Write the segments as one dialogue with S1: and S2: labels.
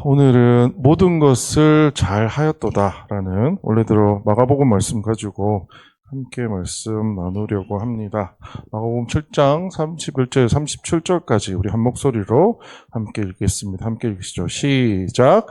S1: 오늘은 모든 것을 잘 하였도다라는 원래대로 마가복음 말씀 가지고 함께 말씀 나누려고 합니다. 마가복음 7장 31절 37절까지 우리 한 목소리로 함께 읽겠습니다. 함께 읽으시죠. 시작.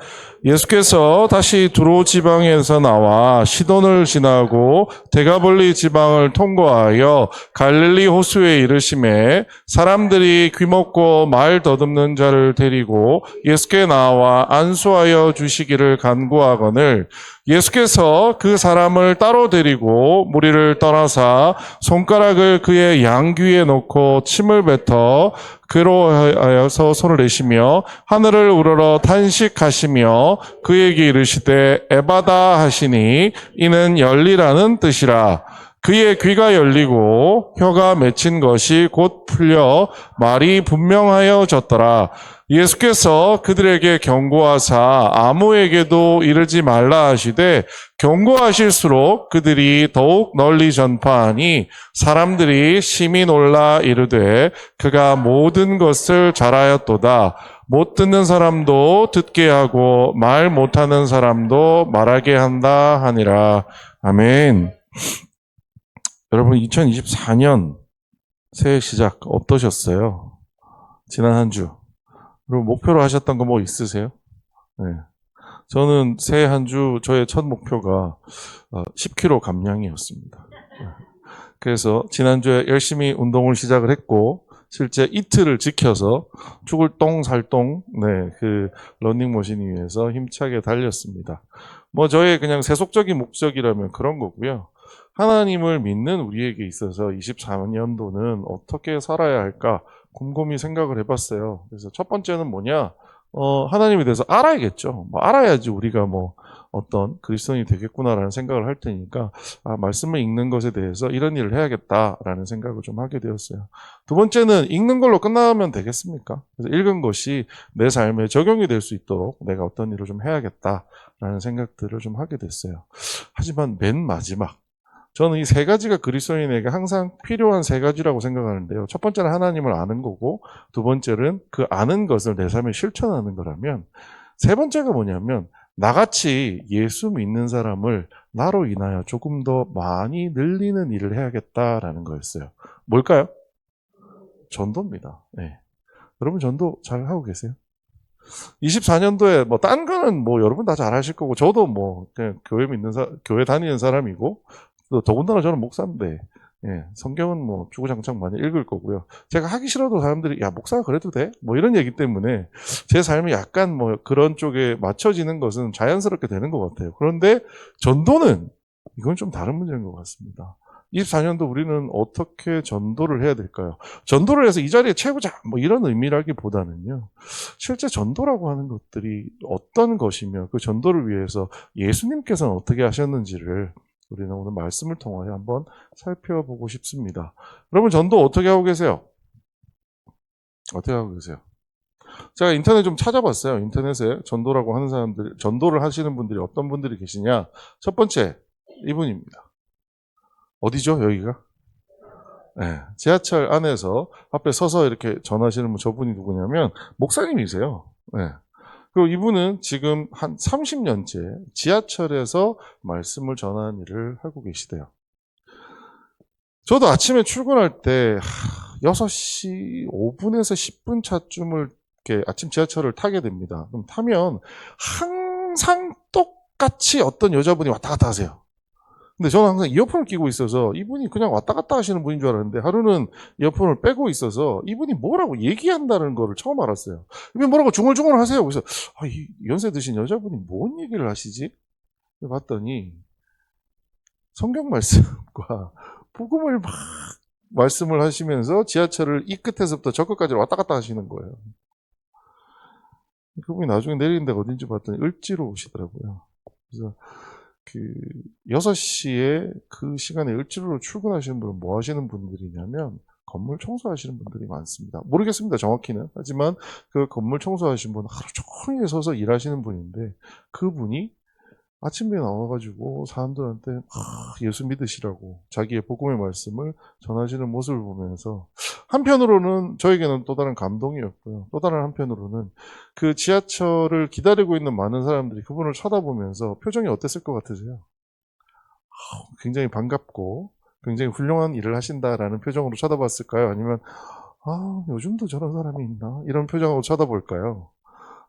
S1: 예수께서 다시 두로 지방에서 나와 시돈을 지나고 데가볼리 지방을 통과하여 갈릴리 호수에 이르시매 사람들이 귀먹고 말 더듬는 자를 데리고 예수께 나와 안수하여 주시기를 간구하거늘 예수께서 그 사람을 따로 데리고 무리를 떠나사 손가락을 그의 양귀에 놓고 침을 뱉어 그로 하여서 손을 내시며 하늘을 우러러 탄식하시며 그에게 이르시되 에바다 하시니 이는 열리라는 뜻이라. 그의 귀가 열리고 혀가 맺힌 것이 곧 풀려 말이 분명하여졌더라. 예수께서 그들에게 경고하사 아무에게도 이르지 말라 하시되 경고하실수록 그들이 더욱 널리 전파하니 사람들이 심히 놀라 이르되 그가 모든 것을 잘하였도다. 못 듣는 사람도 듣게 하고 말 못하는 사람도 말하게 한다 하니라. 아멘. 여러분 2024년 새해 시작 어떠셨어요? 지난 한 주. 그리고 목표로 하셨던 거 뭐 있으세요? 네. 저는 새해 한 주 저의 첫 목표가 10kg 감량이었습니다. 그래서 지난주에 열심히 운동을 시작을 했고 실제 이틀을 지켜서 죽을 똥 살똥 그 러닝머신 위에서 힘차게 달렸습니다. 뭐 저의 그냥 세속적인 목적이라면 그런 거고요. 하나님을 믿는 우리에게 있어서 24년도는 어떻게 살아야 할까 곰곰이 생각을 해봤어요. 그래서 첫 번째는 뭐냐? 하나님에 대해서 알아야겠죠. 뭐 알아야지 우리가 뭐 어떤 그리스도인이 되겠구나라는 생각을 할 테니까 말씀을 읽는 것에 대해서 이런 일을 해야겠다라는 생각을 좀 하게 되었어요. 두 번째는 읽는 걸로 끝나면 되겠습니까? 그래서 읽은 것이 내 삶에 적용이 될 수 있도록 내가 어떤 일을 좀 해야겠다라는 생각들을 좀 하게 됐어요. 하지만 맨 마지막 저는 이 세 가지가 그리스도인에게 항상 필요한 세 가지라고 생각하는데요. 첫 번째는 하나님을 아는 거고, 두 번째는 그 아는 것을 내 삶에 실천하는 거라면, 세 번째가 뭐냐면 나같이 예수 믿는 사람을 나로 인하여 조금 더 많이 늘리는 일을 해야겠다라는 거였어요. 뭘까요? 전도입니다. 네. 여러분 전도 잘 하고 계세요? 24년도에 뭐 딴 거는 뭐 여러분 다 잘 하실 거고 저도 뭐 그냥 교회 다니는 사람이고 또 더군다나 저는 목사인데 성경은 뭐 주구장창 많이 읽을 거고요. 제가 하기 싫어도 사람들이 야 목사가 그래도 돼? 뭐 이런 얘기 때문에 제 삶이 약간 뭐 그런 쪽에 맞춰지는 것은 자연스럽게 되는 것 같아요. 그런데 전도는 이건 좀 다른 문제인 것 같습니다. 24년도 우리는 어떻게 전도를 해야 될까요? 전도를 해서 이 자리에 채우자 뭐 이런 의미라기보다는요. 실제 전도라고 하는 것들이 어떤 것이며 그 전도를 위해서 예수님께서는 어떻게 하셨는지를 우리는 오늘 말씀을 통하여 한번 살펴보고 싶습니다. 여러분 전도 어떻게 하고 계세요? 어떻게 하고 계세요? 제가 인터넷 좀 찾아봤어요. 인터넷에 전도라고 하는 사람들, 전도를 하시는 분들이 어떤 분들이 계시냐? 첫 번째, 이분입니다. 어디죠, 여기가? 네, 지하철 안에서 앞에 서서 이렇게 전하시는 분, 저분이 누구냐면 목사님이세요. 네. 그리고 이분은 지금 한 30년째 지하철에서 말씀을 전하는 일을 하고 계시대요. 저도 아침에 출근할 때 6시 5분에서 10분 차쯤을 이렇게 아침 지하철을 타게 됩니다. 그럼 타면 항상 똑같이 어떤 여자분이 왔다 갔다 하세요. 근데 저는 항상 이어폰을 끼고 있어서 이분이 그냥 왔다 갔다 하시는 분인 줄 알았는데 하루는 이어폰을 빼고 있어서 이분이 뭐라고 얘기한다는 거를 처음 알았어요. 이분이 뭐라고 중얼중얼 하세요. 그래서 이 연세 드신 여자분이 뭔 얘기를 하시지? 봤더니 성경 말씀과 복음을 막 말씀을 하시면서 지하철을 이 끝에서부터 저 끝까지 왔다 갔다 하시는 거예요. 그분이 나중에 내리는 데가 어딘지 봤더니 을지로 오시더라고요. 그래서 6시에 그 시간에 을지로로 출근하시는 분은 뭐 하시는 분들이냐면 건물 청소하시는 분들이 많습니다. 모르겠습니다, 정확히는. 하지만 그 건물 청소하시는 분은 하루 종일 서서 일하시는 분인데 그분이 아침에 나와가지고 사람들한테 예수 믿으시라고 자기의 복음의 말씀을 전하시는 모습을 보면서 한편으로는 저에게는 또 다른 감동이었고요. 또 다른 한편으로는 그 지하철을 기다리고 있는 많은 사람들이 그분을 쳐다보면서 표정이 어땠을 것 같으세요? 굉장히 반갑고 굉장히 훌륭한 일을 하신다라는 표정으로 쳐다봤을까요? 아니면 요즘도 저런 사람이 있나? 이런 표정으로 쳐다볼까요?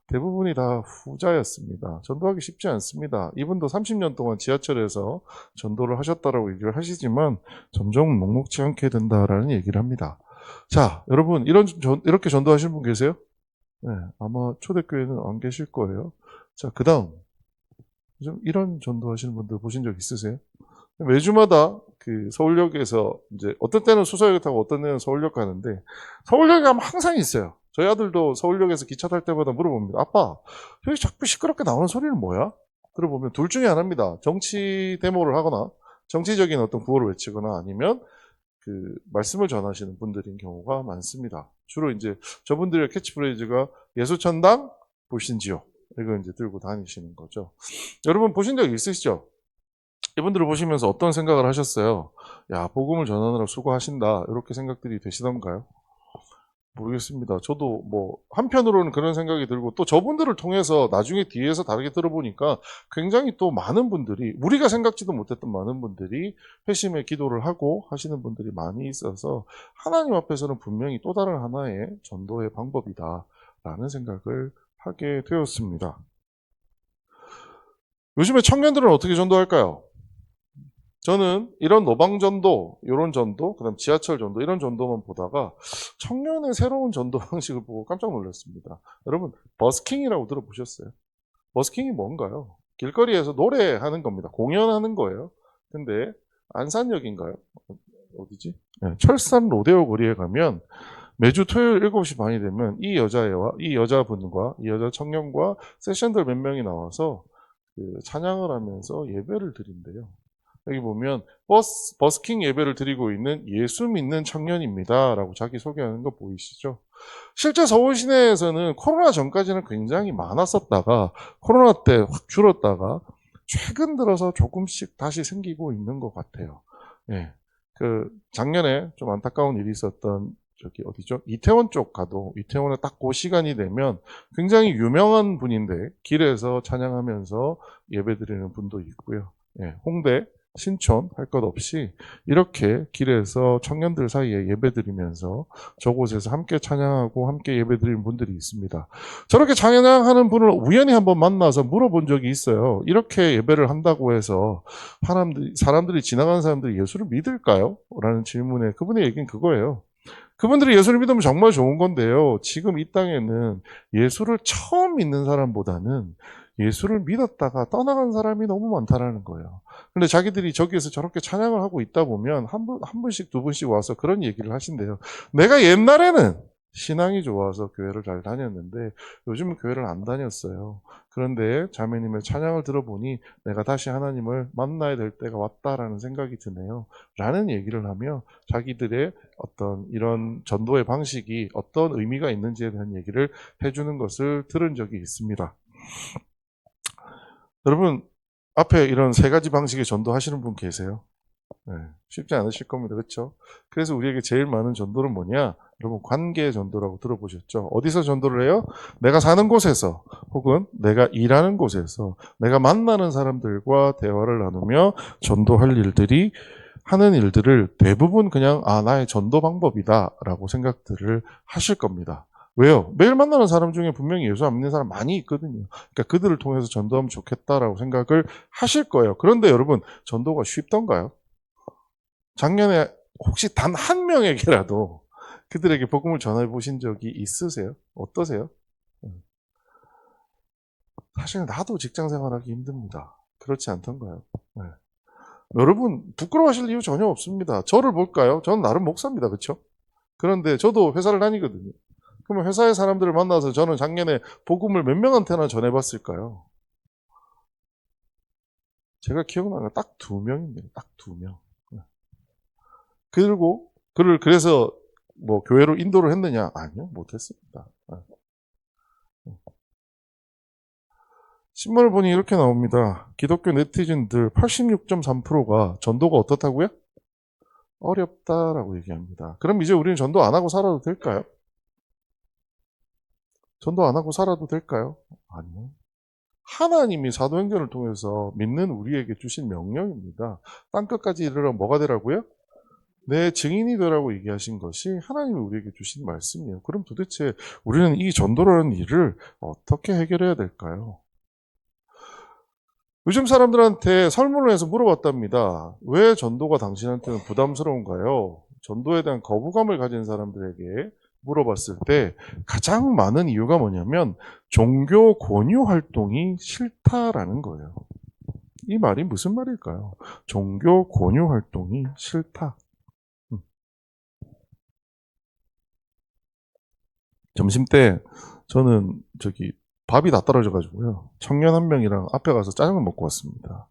S1: 대부분이 다 후자였습니다. 전도하기 쉽지 않습니다. 이분도 30년 동안 지하철에서 전도를 하셨다라고 얘기를 하시지만 점점 녹록지 않게 된다라는 얘기를 합니다. 자, 여러분 이렇게 전도하시는 분 계세요? 네, 아마 초대교회는 안 계실 거예요. 자, 그 다음 좀 이런 전도하시는 분들 보신 적 있으세요? 매주마다 그 서울역에서 이제 어떤 때는 수서역 타고 어떤 때는 서울역 가는데 서울역에 가면 항상 있어요. 저희 아들도 서울역에서 기차 탈 때마다 물어봅니다. 아빠, 여기 자꾸 시끄럽게 나오는 소리는 뭐야? 들어보면 둘 중에 하나입니다. 정치 데모를 하거나 정치적인 어떤 구호를 외치거나 아니면 그 말씀을 전하시는 분들인 경우가 많습니다. 주로 이제 저분들의 캐치프레이즈가 예수천당 보신지요. 이거 이제 들고 다니시는 거죠. 여러분 보신 적 있으시죠? 이분들을 보시면서 어떤 생각을 하셨어요? 야, 복음을 전하느라 수고하신다. 이렇게 생각들이 되시던가요? 모르겠습니다. 저도 뭐 한편으로는 그런 생각이 들고 또 저분들을 통해서 나중에 뒤에서 다르게 들어보니까 굉장히 또 많은 분들이 우리가 생각지도 못했던 많은 분들이 회심의 기도를 하고 하시는 분들이 많이 있어서 하나님 앞에서는 분명히 또 다른 하나의 전도의 방법이다라는 생각을 하게 되었습니다. 요즘에 청년들은 어떻게 전도할까요? 저는 이런 노방전도, 이런 전도, 그 다음 지하철 전도, 이런 전도만 보다가 청년의 새로운 전도 방식을 보고 깜짝 놀랐습니다. 여러분, 버스킹이라고 들어보셨어요? 버스킹이 뭔가요? 길거리에서 노래하는 겁니다. 공연하는 거예요. 근데 안산역인가요? 어디지? 네, 철산 로데오 거리에 가면 매주 토요일 7시 반이 되면 이 여자애와 이 여자분과 이 여자 청년과 세션들 몇 명이 나와서 그 찬양을 하면서 예배를 드린대요. 여기 보면 버스킹 예배를 드리고 있는 예수 믿는 청년입니다. 라고 자기 소개하는 거 보이시죠? 실제 서울 시내에서는 코로나 전까지는 굉장히 많았었다가 코로나 때 확 줄었다가 최근 들어서 조금씩 다시 생기고 있는 것 같아요. 예. 그 작년에 좀 안타까운 일이 있었던 저기 어디죠? 이태원 쪽 가도 이태원에 딱 그 시간이 되면 굉장히 유명한 분인데 길에서 찬양하면서 예배드리는 분도 있고요. 예. 홍대 신촌 할 것 없이 이렇게 길에서 청년들 사이에 예배드리면서 저곳에서 함께 찬양하고 함께 예배드리는 분들이 있습니다. 저렇게 찬양하는 분을 우연히 한번 만나서 물어본 적이 있어요. 이렇게 예배를 한다고 해서 사람들이 지나가는 사람들이 예수를 믿을까요? 라는 질문에 그분의 얘기는 그거예요. 그분들이 예수를 믿으면 정말 좋은 건데요. 지금 이 땅에는 예수를 처음 믿는 사람보다는 예수를 믿었다가 떠나간 사람이 너무 많다라는 거예요. 근데 자기들이 저기에서 저렇게 찬양을 하고 있다 보면 한 분씩 두 분씩 와서 그런 얘기를 하신대요. 내가 옛날에는 신앙이 좋아서 교회를 잘 다녔는데 요즘은 교회를 안 다녔어요. 그런데 자매님의 찬양을 들어보니 내가 다시 하나님을 만나야 될 때가 왔다라는 생각이 드네요. 라는 얘기를 하며 자기들의 어떤 이런 전도의 방식이 어떤 의미가 있는지에 대한 얘기를 해주는 것을 들은 적이 있습니다. 여러분, 앞에 이런 세 가지 방식의 전도하시는 분 계세요? 네, 쉽지 않으실 겁니다. 그렇죠? 그래서 우리에게 제일 많은 전도는 뭐냐? 여러분, 관계 전도라고 들어보셨죠? 어디서 전도를 해요? 내가 사는 곳에서 혹은 내가 일하는 곳에서 내가 만나는 사람들과 대화를 나누며 전도할 일들이 하는 일들을 대부분 그냥 나의 전도 방법이다라고 생각들을 하실 겁니다. 왜요? 매일 만나는 사람 중에 분명히 예수 안 믿는 사람 많이 있거든요. 그러니까 그들을 통해서 전도하면 좋겠다라고 생각을 하실 거예요. 그런데 여러분, 전도가 쉽던가요? 작년에 혹시 단 한 명에게라도 그들에게 복음을 전해 보신 적이 있으세요? 어떠세요? 사실 나도 직장 생활하기 힘듭니다. 그렇지 않던가요? 네. 여러분 부끄러워하실 이유 전혀 없습니다. 저를 볼까요? 저는 나름 목사입니다. 그렇죠? 그런데 저도 회사를 다니거든요. 그러면 회사의 사람들을 만나서 저는 작년에 복음을 몇 명한테나 전해봤을까요? 제가 기억나는 건 딱 2명입니다. 딱 2명. 그리고 그를 그래서 뭐 교회로 인도를 했느냐? 아니요, 못했습니다. 신문을 보니 이렇게 나옵니다. 기독교 네티즌들 86.3%가 전도가 어떻다고요? 어렵다라고 얘기합니다. 그럼 이제 우리는 전도 안 하고 살아도 될까요? 전도 안 하고 살아도 될까요? 아니요. 하나님이 사도행전을 통해서 믿는 우리에게 주신 명령입니다. 땅끝까지 이르러 뭐가 되라고요? 내 증인이 되라고 얘기하신 것이 하나님이 우리에게 주신 말씀이에요. 그럼 도대체 우리는 이 전도라는 일을 어떻게 해결해야 될까요? 요즘 사람들한테 설문을 해서 물어봤답니다. 왜 전도가 당신한테는 부담스러운가요? 전도에 대한 거부감을 가진 사람들에게 물어봤을 때 가장 많은 이유가 뭐냐면 종교 권유 활동이 싫다라는 거예요. 이 말이 무슨 말일까요? 종교 권유 활동이 싫다. 점심 때 저는 밥이 다 떨어져가지고요. 청년 한 명이랑 앞에 가서 짜장면 먹고 왔습니다.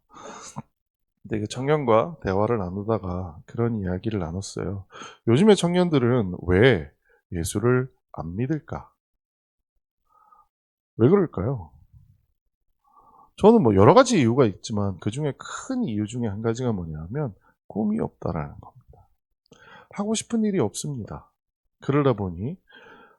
S1: 근데 그 청년과 대화를 나누다가 그런 이야기를 나눴어요. 요즘의 청년들은 왜 예수를 안 믿을까? 왜 그럴까요? 저는 뭐 여러 가지 이유가 있지만 그 중에 큰 이유 중에 한 가지가 뭐냐면 꿈이 없다라는 겁니다. 하고 싶은 일이 없습니다. 그러다 보니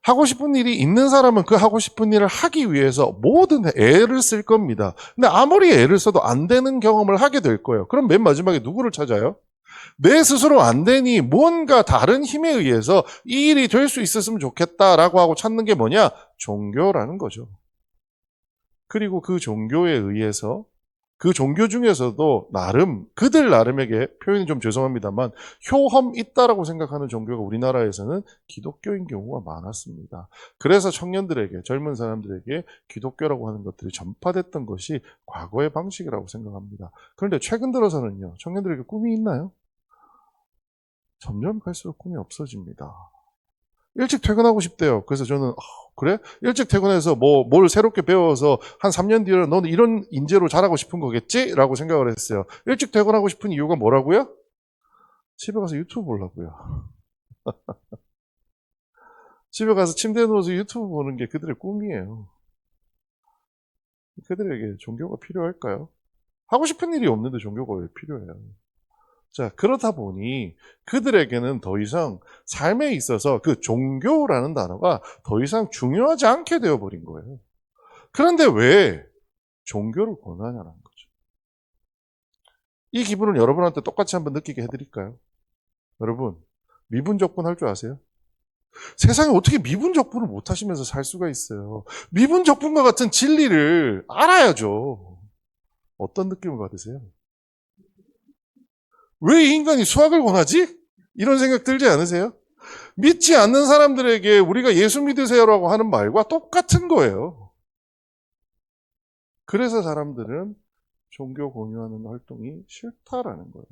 S1: 하고 싶은 일이 있는 사람은 그 하고 싶은 일을 하기 위해서 모든 애를 쓸 겁니다. 근데 아무리 애를 써도 안 되는 경험을 하게 될 거예요. 그럼 맨 마지막에 누구를 찾아요? 내 스스로 안 되니 뭔가 다른 힘에 의해서 이 일이 될 수 있었으면 좋겠다라고 하고 찾는 게 뭐냐? 종교라는 거죠. 그리고 그 종교에 의해서 그 종교 중에서도 나름 그들 나름에게 표현이 좀 죄송합니다만 효험 있다라고 생각하는 종교가 우리나라에서는 기독교인 경우가 많았습니다. 그래서 청년들에게 젊은 사람들에게 기독교라고 하는 것들이 전파됐던 것이 과거의 방식이라고 생각합니다. 그런데 최근 들어서는요. 청년들에게 꿈이 있나요? 점점 갈수록 꿈이 없어집니다. 일찍 퇴근하고 싶대요. 그래서 저는 그래? 일찍 퇴근해서 뭘 새롭게 배워서 한 3년 뒤에 너는 이런 인재로 자라고 싶은 거겠지? 라고 생각을 했어요. 일찍 퇴근하고 싶은 이유가 뭐라고요? 집에 가서 유튜브 보려고요. 집에 가서 침대에 누워서 유튜브 보는 게 그들의 꿈이에요. 그들에게 종교가 필요할까요? 하고 싶은 일이 없는데 종교가 왜 필요해요? 자, 그렇다 보니 그들에게는 더 이상 삶에 있어서 그 종교라는 단어가 더 이상 중요하지 않게 되어버린 거예요. 그런데 왜 종교를 권하냐는 거죠. 이 기분을 여러분한테 똑같이 한번 느끼게 해드릴까요? 여러분, 미분적분 할 줄 아세요? 세상에 어떻게 미분적분을 못 하시면서 살 수가 있어요? 미분적분과 같은 진리를 알아야죠. 어떤 느낌을 받으세요? 왜 이 인간이 수학을 권하지? 이런 생각 들지 않으세요? 믿지 않는 사람들에게 우리가 예수 믿으세요라고 하는 말과 똑같은 거예요. 그래서 사람들은 종교 공유하는 활동이 싫다라는 거예요.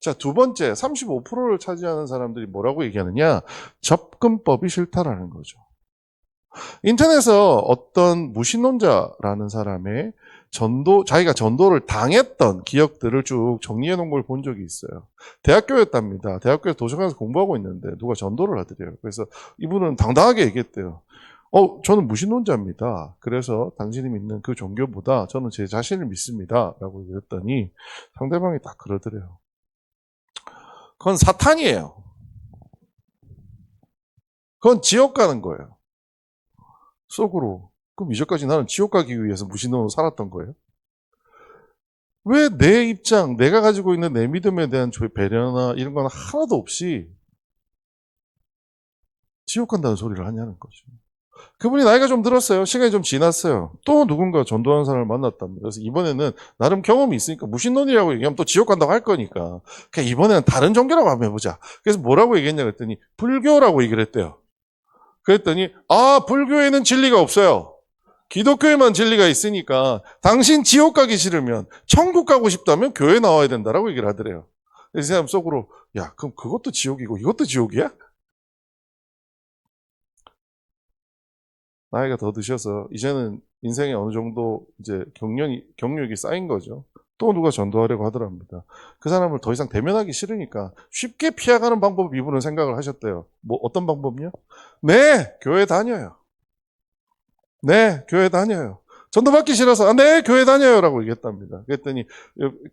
S1: 자, 두 번째, 35%를 차지하는 사람들이 뭐라고 얘기하느냐? 접근법이 싫다라는 거죠. 인터넷에서 어떤 무신론자라는 사람의 자기가 전도를 당했던 기억들을 쭉 정리해 놓은 걸 본 적이 있어요. 대학교였답니다. 대학교에서 도서관에서 공부하고 있는데 누가 전도를 하더래요. 그래서 이분은 당당하게 얘기했대요. 저는 무신론자입니다. 그래서 당신이 믿는 그 종교보다 저는 제 자신을 믿습니다. 라고 얘기했더니 상대방이 딱 그러더래요. 그건 사탄이에요. 그건 지옥 가는 거예요. 속으로. 그럼 이제까지 나는 지옥 가기 위해서 무신론으로 살았던 거예요? 왜 내 입장, 내가 가지고 있는 내 믿음에 대한 배려나 이런 건 하나도 없이 지옥 간다는 소리를 하냐는 거죠. 그분이 나이가 좀 들었어요. 시간이 좀 지났어요. 또 누군가 전도하는 사람을 만났답니다. 그래서 이번에는 나름 경험이 있으니까 무신론이라고 얘기하면 또 지옥 간다고 할 거니까 그냥 이번에는 다른 종교라고 한번 해보자. 그래서 뭐라고 얘기했냐 그랬더니 불교라고 얘기를 했대요. 그랬더니 불교에는 진리가 없어요. 기독교에만 진리가 있으니까 당신 지옥 가기 싫으면 천국 가고 싶다면 교회 나와야 된다라고 얘기를 하더래요. 이 사람 속으로 야 그럼 그것도 지옥이고 이것도 지옥이야? 나이가 더 드셔서 이제는 인생에 어느 정도 이제 경력이 쌓인 거죠. 또 누가 전도하려고 하더랍니다. 그 사람을 더 이상 대면하기 싫으니까 쉽게 피해가는 방법 이분은 생각을 하셨대요. 뭐 어떤 방법이요? 네, 교회 다녀요. 네, 교회 다녀요. 전도받기 싫어서 네, 교회 다녀요라고 얘기했답니다. 그랬더니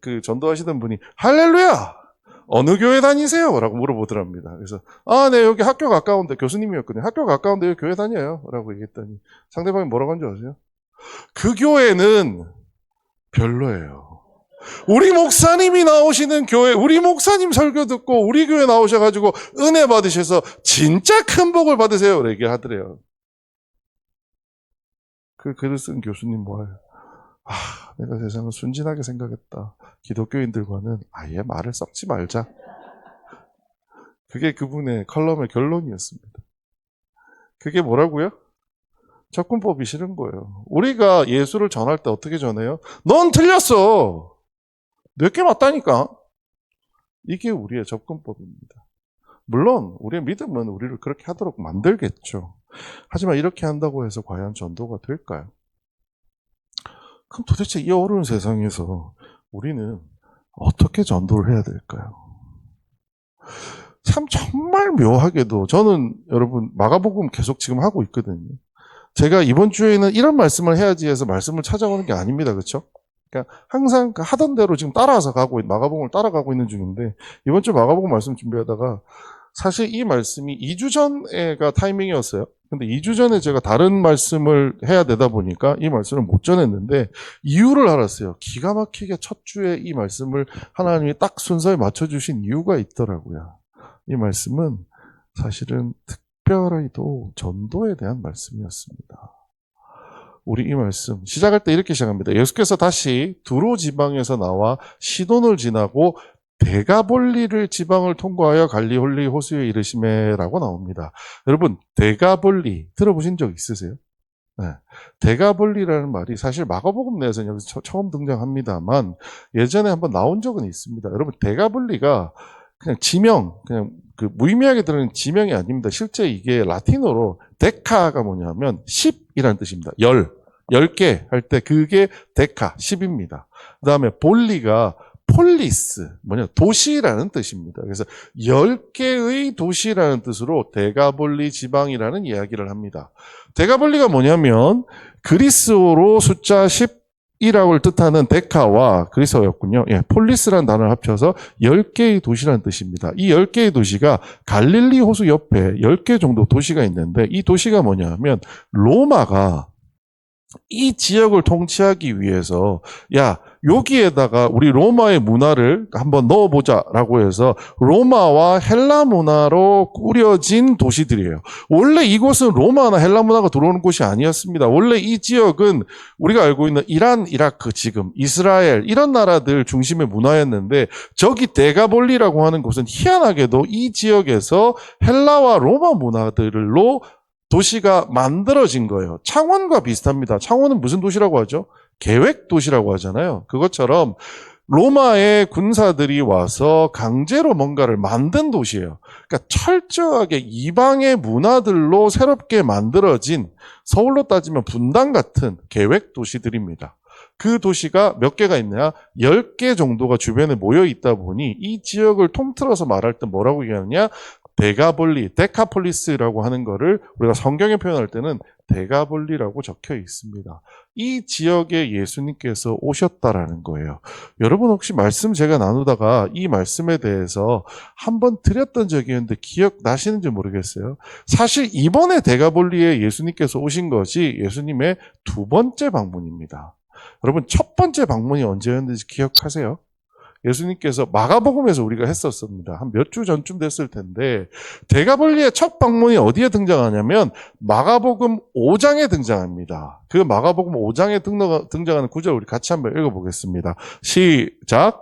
S1: 그 전도하시던 분이 할렐루야! 어느 교회 다니세요? 라고 물어보더랍니다. 그래서 네, 여기 학교 가까운데, 교수님이었거든요. 학교 가까운데 여기 교회 다녀요 라고 얘기했더니 상대방이 뭐라고 한 줄 아세요? 그 교회는 별로예요. 우리 목사님이 나오시는 교회, 우리 목사님 설교 듣고 우리 교회 나오셔가지고 은혜 받으셔서 진짜 큰 복을 받으세요. 라고 얘기하더래요. 그 글을 쓴 교수님 뭐예요? 내가 세상을 순진하게 생각했다. 기독교인들과는 아예 말을 섞지 말자. 그게 그분의 컬럼의 결론이었습니다. 그게 뭐라고요? 접근법이 싫은 거예요. 우리가 예수를 전할 때 어떻게 전해요? 넌 틀렸어. 내게 맞다니까. 이게 우리의 접근법입니다. 물론 우리의 믿음은 우리를 그렇게 하도록 만들겠죠. 하지만 이렇게 한다고 해서 과연 전도가 될까요? 그럼 도대체 이 어려운 세상에서 우리는 어떻게 전도를 해야 될까요? 참 정말 묘하게도 저는 여러분 마가복음 계속 지금 하고 있거든요. 제가 이번 주에는 이런 말씀을 해야지 해서 말씀을 찾아오는 게 아닙니다. 그렇죠? 그러니까 항상 하던 대로 지금 따라서 마가복음을 따라가고 있는 중인데 이번 주 마가복음 말씀 준비하다가 사실 이 말씀이 2주 전에가 타이밍이었어요. 근데 2주 전에 제가 다른 말씀을 해야 되다 보니까 이 말씀을 못 전했는데 이유를 알았어요. 기가 막히게 첫 주에 이 말씀을 하나님이 딱 순서에 맞춰주신 이유가 있더라고요. 이 말씀은 사실은 특별히도 전도에 대한 말씀이었습니다. 우리 이 말씀 시작할 때 이렇게 시작합니다. 예수께서 다시 두로 지방에서 나와 시돈을 지나고 데가볼리를 지방을 통과하여 갈리홀리 호수에 이르시매라고 나옵니다. 여러분 데가볼리 들어보신 적 있으세요? 네. 데가볼리라는 말이 사실 마가복음 내에서 여기서 처음 등장합니다만 예전에 한번 나온 적은 있습니다. 여러분 데가볼리가 그냥 지명, 그냥 그 무의미하게 들어있는 지명이 아닙니다. 실제 이게 라틴어로 데카가 뭐냐면 10이라는 뜻입니다. 10개 할 때 그게 데카, 10입니다. 그 다음에 볼리가 폴리스, 도시라는 뜻입니다. 그래서 10개의 도시라는 뜻으로 데가볼리 지방이라는 이야기를 합니다. 데가볼리가 뭐냐면 그리스어로 숫자 10이라고 뜻하는 데카와 그리스어였군요. 폴리스라는 단어를 합쳐서 10개의 도시라는 뜻입니다. 이 10개의 도시가 갈릴리 호수 옆에 10개 정도 도시가 있는데 이 도시가 뭐냐면 로마가 이 지역을 통치하기 위해서 여기에다가 우리 로마의 문화를 한번 넣어보자라고 해서 로마와 헬라 문화로 꾸려진 도시들이에요. 원래 이곳은 로마나 헬라 문화가 들어오는 곳이 아니었습니다. 원래 이 지역은 우리가 알고 있는 이란, 이라크, 지금 이스라엘 이런 나라들 중심의 문화였는데 저기 데가볼리라고 하는 곳은 희한하게도 이 지역에서 헬라와 로마 문화들로 도시가 만들어진 거예요. 창원과 비슷합니다. 창원은 무슨 도시라고 하죠? 계획 도시라고 하잖아요. 그것처럼 로마의 군사들이 와서 강제로 뭔가를 만든 도시예요. 그러니까 철저하게 이방의 문화들로 새롭게 만들어진 서울로 따지면 분당 같은 계획 도시들입니다. 그 도시가 몇 개가 있냐? 10개 정도가 주변에 모여 있다 보니 이 지역을 통틀어서 말할 때 뭐라고 얘기하느냐? 데가볼리, 데카폴리스라고 하는 거를 우리가 성경에 표현할 때는 데가볼리라고 적혀 있습니다. 이 지역에 예수님께서 오셨다라는 거예요. 여러분 혹시 말씀 제가 나누다가 이 말씀에 대해서 한번 드렸던 적이 있는데 기억나시는지 모르겠어요. 사실 이번에 데가볼리에 예수님께서 오신 것이 예수님의 두 번째 방문입니다. 여러분 첫 번째 방문이 언제였는지 기억하세요? 예수님께서 마가복음에서 우리가 했었습니다. 한 몇 주 전쯤 됐을 텐데 데가볼리의 첫 방문이 어디에 등장하냐면 마가복음 5장에 등장합니다. 그 마가복음 5장에 등장하는 구절 우리 같이 한번 읽어보겠습니다. 시작.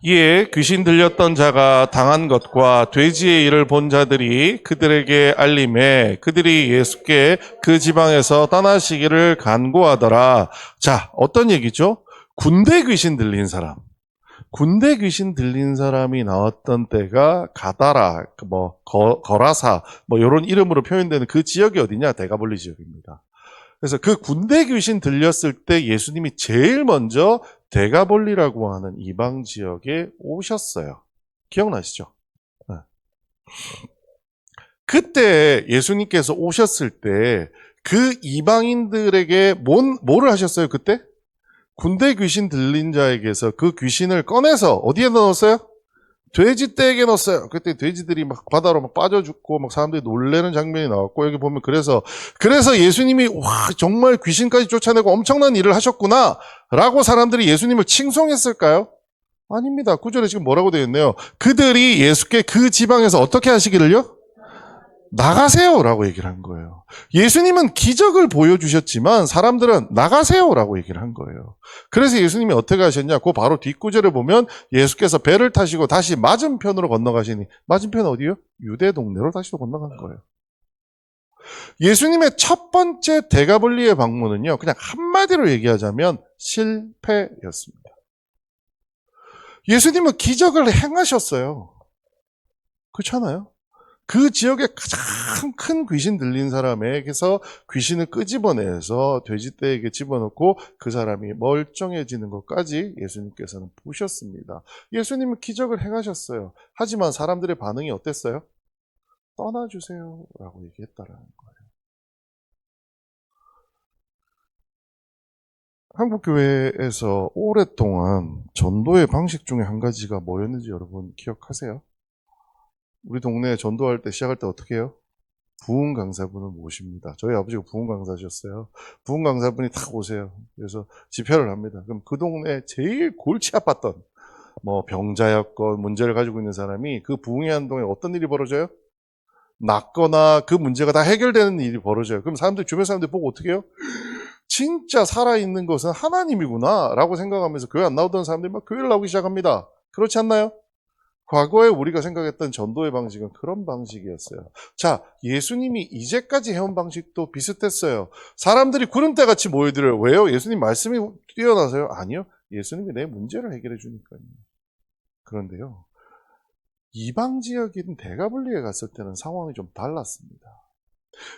S1: 이에 귀신 들렸던 자가 당한 것과 돼지의 일을 본 자들이 그들에게 알림해 그들이 예수께 그 지방에서 떠나시기를 간구하더라. 자, 어떤 얘기죠? 군대 귀신 들린 사람. 군대 귀신 들린 사람이 나왔던 때가 가다라, 거라사, 이런 이름으로 표현되는 그 지역이 어디냐? 데가볼리 지역입니다. 그래서 그 군대 귀신 들렸을 때 예수님이 제일 먼저 데가볼리라고 하는 이방 지역에 오셨어요. 기억나시죠? 네. 그때 예수님께서 오셨을 때 그 이방인들에게 뭐를 하셨어요, 그때? 군대 귀신 들린 자에게서 그 귀신을 꺼내서 어디에 넣었어요? 돼지떼에게 넣었어요. 그때 돼지들이 막 바다로 막 빠져 죽고 막 사람들이 놀래는 장면이 나왔고, 여기 보면 그래서 예수님이 와 정말 귀신까지 쫓아내고 엄청난 일을 하셨구나 라고 사람들이 예수님을 칭송했을까요? 아닙니다. 9절에 지금 뭐라고 되어 있네요. 그들이 예수께 그 지방에서 어떻게 하시기를요? 나가세요 라고 얘기를 한 거예요. 예수님은 기적을 보여주셨지만 사람들은 나가세요 라고 얘기를 한 거예요. 그래서 예수님이 어떻게 하셨냐? 그 바로 뒷구절에 보면 예수께서 배를 타시고 다시 맞은편으로 건너가시니, 맞은편 어디요? 유대 동네로 다시 건너간 거예요. 예수님의 첫 번째 데가볼리의 방문은요, 그냥 한마디로 얘기하자면 실패였습니다. 예수님은 기적을 행하셨어요. 그렇잖아요? 그 지역에 가장 큰 귀신 들린 사람에게서 귀신을 끄집어내서 돼지떼에게 집어넣고 그 사람이 멀쩡해지는 것까지 예수님께서는 보셨습니다. 예수님은 기적을 행하셨어요. 하지만 사람들의 반응이 어땠어요? 떠나주세요 라고 얘기했다라는 거예요. 한국교회에서 오랫동안 전도의 방식 중에 한 가지가 뭐였는지 여러분 기억하세요? 우리 동네에 전도할 때 시작할 때 어떻게 해요? 부흥 강사분을 모십니다. 저희 아버지가 부흥 강사셨어요. 부흥 강사분이 딱 오세요. 그래서 집회를 합니다. 그럼 그 동네에 제일 골치 아팠던 뭐 병자였건 문제를 가지고 있는 사람이 그 부흥의 한동에 어떤 일이 벌어져요? 낫거나 그 문제가 다 해결되는 일이 벌어져요. 그럼 주변 사람들 보고 어떻게 해요? 진짜 살아있는 것은 하나님이구나 라고 생각하면서 교회 안 나오던 사람들이 막 교회를 나오기 시작합니다. 그렇지 않나요? 과거에 우리가 생각했던 전도의 방식은 그런 방식이었어요. 자, 예수님이 이제까지 해온 방식도 비슷했어요. 사람들이 구름대같이 모여들어요. 왜요? 예수님 말씀이 뛰어나서요? 아니요. 예수님이 내 문제를 해결해 주니까요. 그런데요, 이방 지역인 데가볼리에 갔을 때는 상황이 좀 달랐습니다.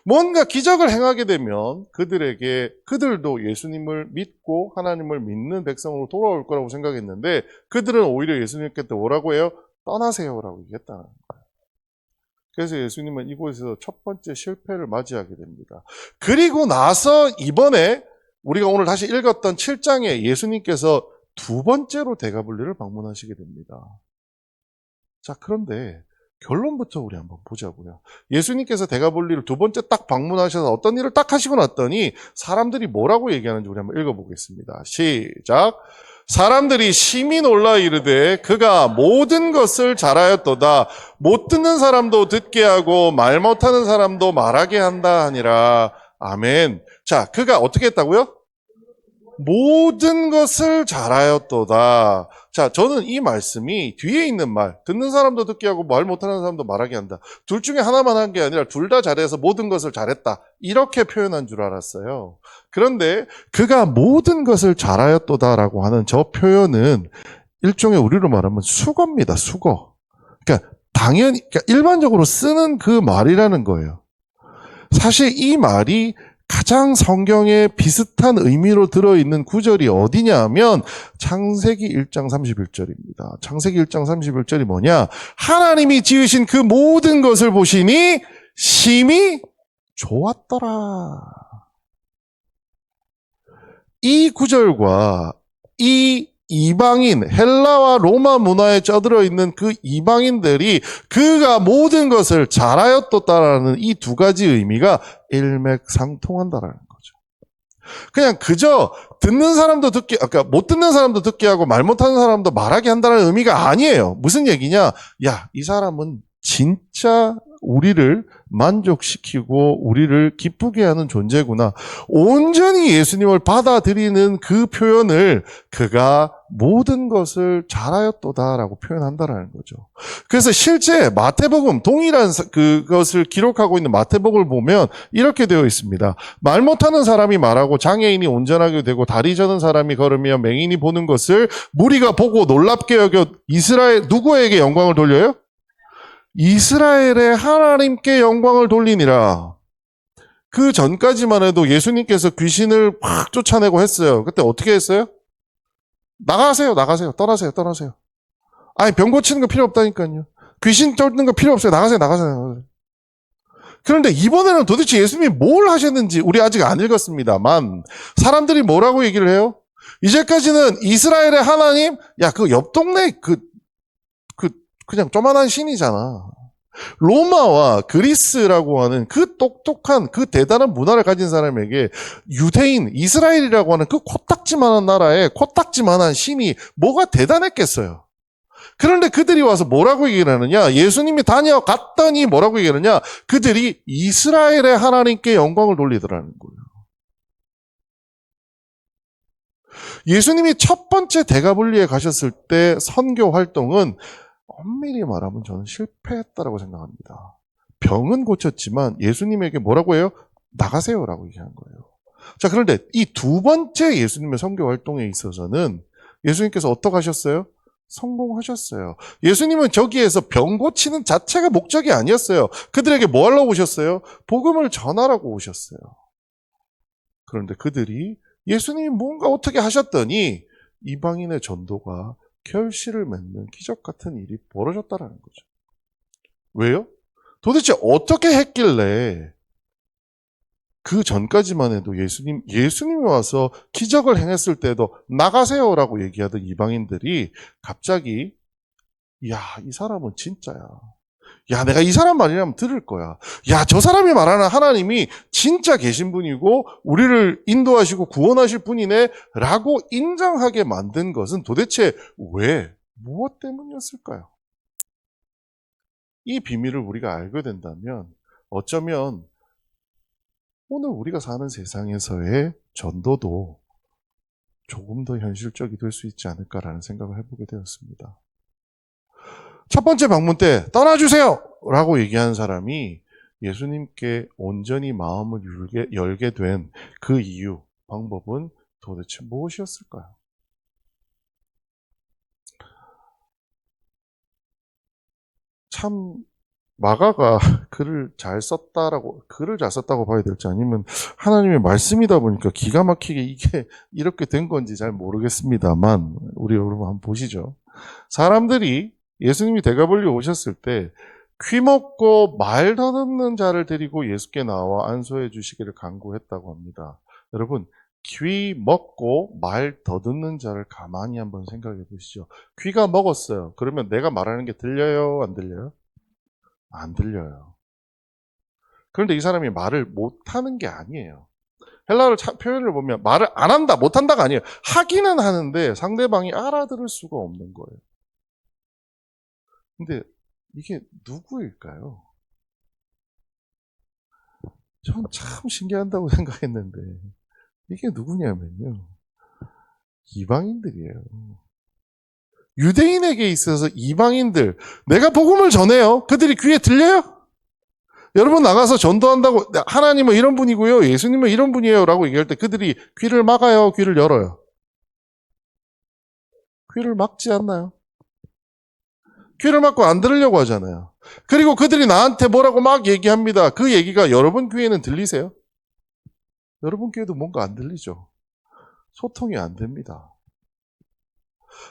S1: 뭔가 기적을 행하게 되면 그들도 예수님을 믿고 하나님을 믿는 백성으로 돌아올 거라고 생각했는데 그들은 오히려 예수님께 뭐라고 해요? 떠나세요라고 얘기했다는 거예요. 그래서 예수님은 이곳에서 첫 번째 실패를 맞이하게 됩니다. 그리고 나서 이번에 우리가 오늘 다시 읽었던 7장에 예수님께서 두 번째로 데가볼리를 방문하시게 됩니다. 자, 그런데 결론부터 우리 한번 보자고요. 예수님께서 데가볼리를 두 번째 딱 방문하셔서 어떤 일을 딱 하시고 났더니 사람들이 뭐라고 얘기하는지 우리 한번 읽어보겠습니다. 시작. 사람들이 심히 놀라 이르되 그가 모든 것을 잘하였도다. 못 듣는 사람도 듣게 하고 말 못하는 사람도 말하게 한다 하니라. 아멘. 자, 그가 어떻게 했다고요? 모든 것을 잘하였도다. 자, 저는 이 말씀이 뒤에 있는 말, 듣는 사람도 듣게 하고 말 못하는 사람도 말하게 한다. 둘 중에 하나만 한 게 아니라 둘 다 잘해서 모든 것을 잘했다. 이렇게 표현한 줄 알았어요. 그런데 그가 모든 것을 잘하였도다라고 하는 저 표현은 일종의 우리로 말하면 수거입니다. 수거. 그러니까 일반적으로 쓰는 그 말이라는 거예요. 사실 이 말이 가장 성경에 비슷한 의미로 들어있는 구절이 어디냐 하면 창세기 1장 31절입니다. 창세기 1장 31절이 뭐냐? 하나님이 지으신 그 모든 것을 보시니 심히 좋았더라. 이 구절과 이 이방인, 헬라와 로마 문화에 쩌들어 있는 그 이방인들이 그가 모든 것을 잘하였도다라는 이 두 가지 의미가 일맥상통한다라는 거죠. 그냥 그저 듣는 사람도 못 듣는 사람도 듣게 하고 말 못하는 사람도 말하게 한다는 의미가 아니에요. 무슨 얘기냐? 야, 이 사람은 진짜 우리를 만족시키고 우리를 기쁘게 하는 존재구나. 온전히 예수님을 받아들이는 그 표현을 그가 모든 것을 잘하였도다라고 표현한다라는 거죠. 그래서 실제 마태복음, 동일한 그것을 기록하고 있는 마태복음을 보면 이렇게 되어 있습니다. 말 못하는 사람이 말하고 장애인이 온전하게 되고 다리 저는 사람이 걸으며 맹인이 보는 것을 무리가 보고 놀랍게 여겨 이스라엘 누구에게 영광을 돌려요? 이스라엘의 하나님께 영광을 돌리니라. 그 전까지만 해도 예수님께서 귀신을 막 쫓아내고 했어요. 그때 어떻게 했어요? 나가세요, 떠나세요. 아니, 병 고치는 거 필요 없다니까요. 귀신 쫓는 거 필요 없어요. 나가세요, 나가세요, 나가세요. 그런데 이번에는 도대체 예수님이 뭘 하셨는지 우리 아직 안 읽었습니다만 사람들이 뭐라고 얘기를 해요? 이제까지는 이스라엘의 하나님, 야, 그 옆 동네 그냥 조만한 신이잖아. 로마와 그리스라고 하는 그 똑똑한 그 대단한 문화를 가진 사람에게 유대인, 이스라엘이라고 하는 그 코딱지만한 나라에 코딱지만한 신이 뭐가 대단했겠어요. 그런데 그들이 와서 뭐라고 얘기를 하느냐? 예수님이 다녀갔더니 뭐라고 얘기하느냐? 그들이 이스라엘의 하나님께 영광을 돌리더라는 거예요. 예수님이 첫 번째 대가볼리에 가셨을 때 선교 활동은 엄밀히 말하면 저는 실패했다라고 생각합니다. 병은 고쳤지만 예수님에게 뭐라고 해요? 나가세요라고 얘기한 거예요. 자, 그런데 이 두 번째 예수님의 선교 활동에 있어서는 예수님께서 어떻게 하셨어요? 성공하셨어요. 예수님은 저기에서 병 고치는 자체가 목적이 아니었어요. 그들에게 뭐 하려고 오셨어요? 복음을 전하라고 오셨어요. 그런데 그들이 예수님이 뭔가 어떻게 하셨더니 이방인의 전도가 결실을 맺는 기적 같은 일이 벌어졌다라는 거죠. 왜요? 도대체 어떻게 했길래 그 전까지만 해도 예수님이 와서 기적을 행했을 때도 나가세요라고 얘기하던 이방인들이 갑자기, 야, 이 사람은 진짜야. 야, 내가 이 사람 말이라면 들을 거야. 야, 저 사람이 말하는 하나님이 진짜 계신 분이고 우리를 인도하시고 구원하실 분이네 라고 인정하게 만든 것은 도대체 왜, 무엇 때문이었을까요? 이 비밀을 우리가 알게 된다면 어쩌면 오늘 우리가 사는 세상에서의 전도도 조금 더 현실적이 될 수 있지 않을까라는 생각을 해보게 되었습니다. 첫 번째 방문 때 떠나주세요! 라고 얘기한 사람이 예수님께 온전히 마음을 열게 된 그 이유, 방법은 도대체 무엇이었을까요? 참 마가가 글을 잘 썼다고 봐야 될지 아니면 하나님의 말씀이다 보니까 기가 막히게 이게 이렇게 된 건지 잘 모르겠습니다만 우리 여러분 한번 보시죠. 사람들이 예수님이 대가볼리에 오셨을 때 귀 먹고 말 더듬는 자를 데리고 예수께 나와 안수해 주시기를 간구했다고 합니다. 여러분, 귀 먹고 말 더듬는 자를 가만히 한번 생각해 보시죠. 귀가 먹었어요. 그러면 내가 말하는 게 들려요? 안 들려요? 안 들려요. 그런데 이 사람이 말을 못하는 게 아니에요. 헬라어 표현을 보면 말을 안 한다, 못한다가 아니에요. 하기는 하는데 상대방이 알아들을 수가 없는 거예요. 근데 이게 누구일까요? 전 참 신기하다고 생각했는데 이게 누구냐면요. 이방인들이에요. 유대인에게 있어서 이방인들, 내가 복음을 전해요. 그들이 귀에 들려요? 여러분 나가서 전도한다고 하나님은 이런 분이고요. 예수님은 이런 분이에요. 라고 얘기할 때 그들이 귀를 막아요? 귀를 열어요? 귀를 막지 않나요? 귀를 막고 안 들으려고 하잖아요. 그리고 그들이 나한테 뭐라고 막 얘기합니다. 그 얘기가 여러분 귀에는 들리세요? 여러분 귀에도 뭔가 안 들리죠? 소통이 안 됩니다.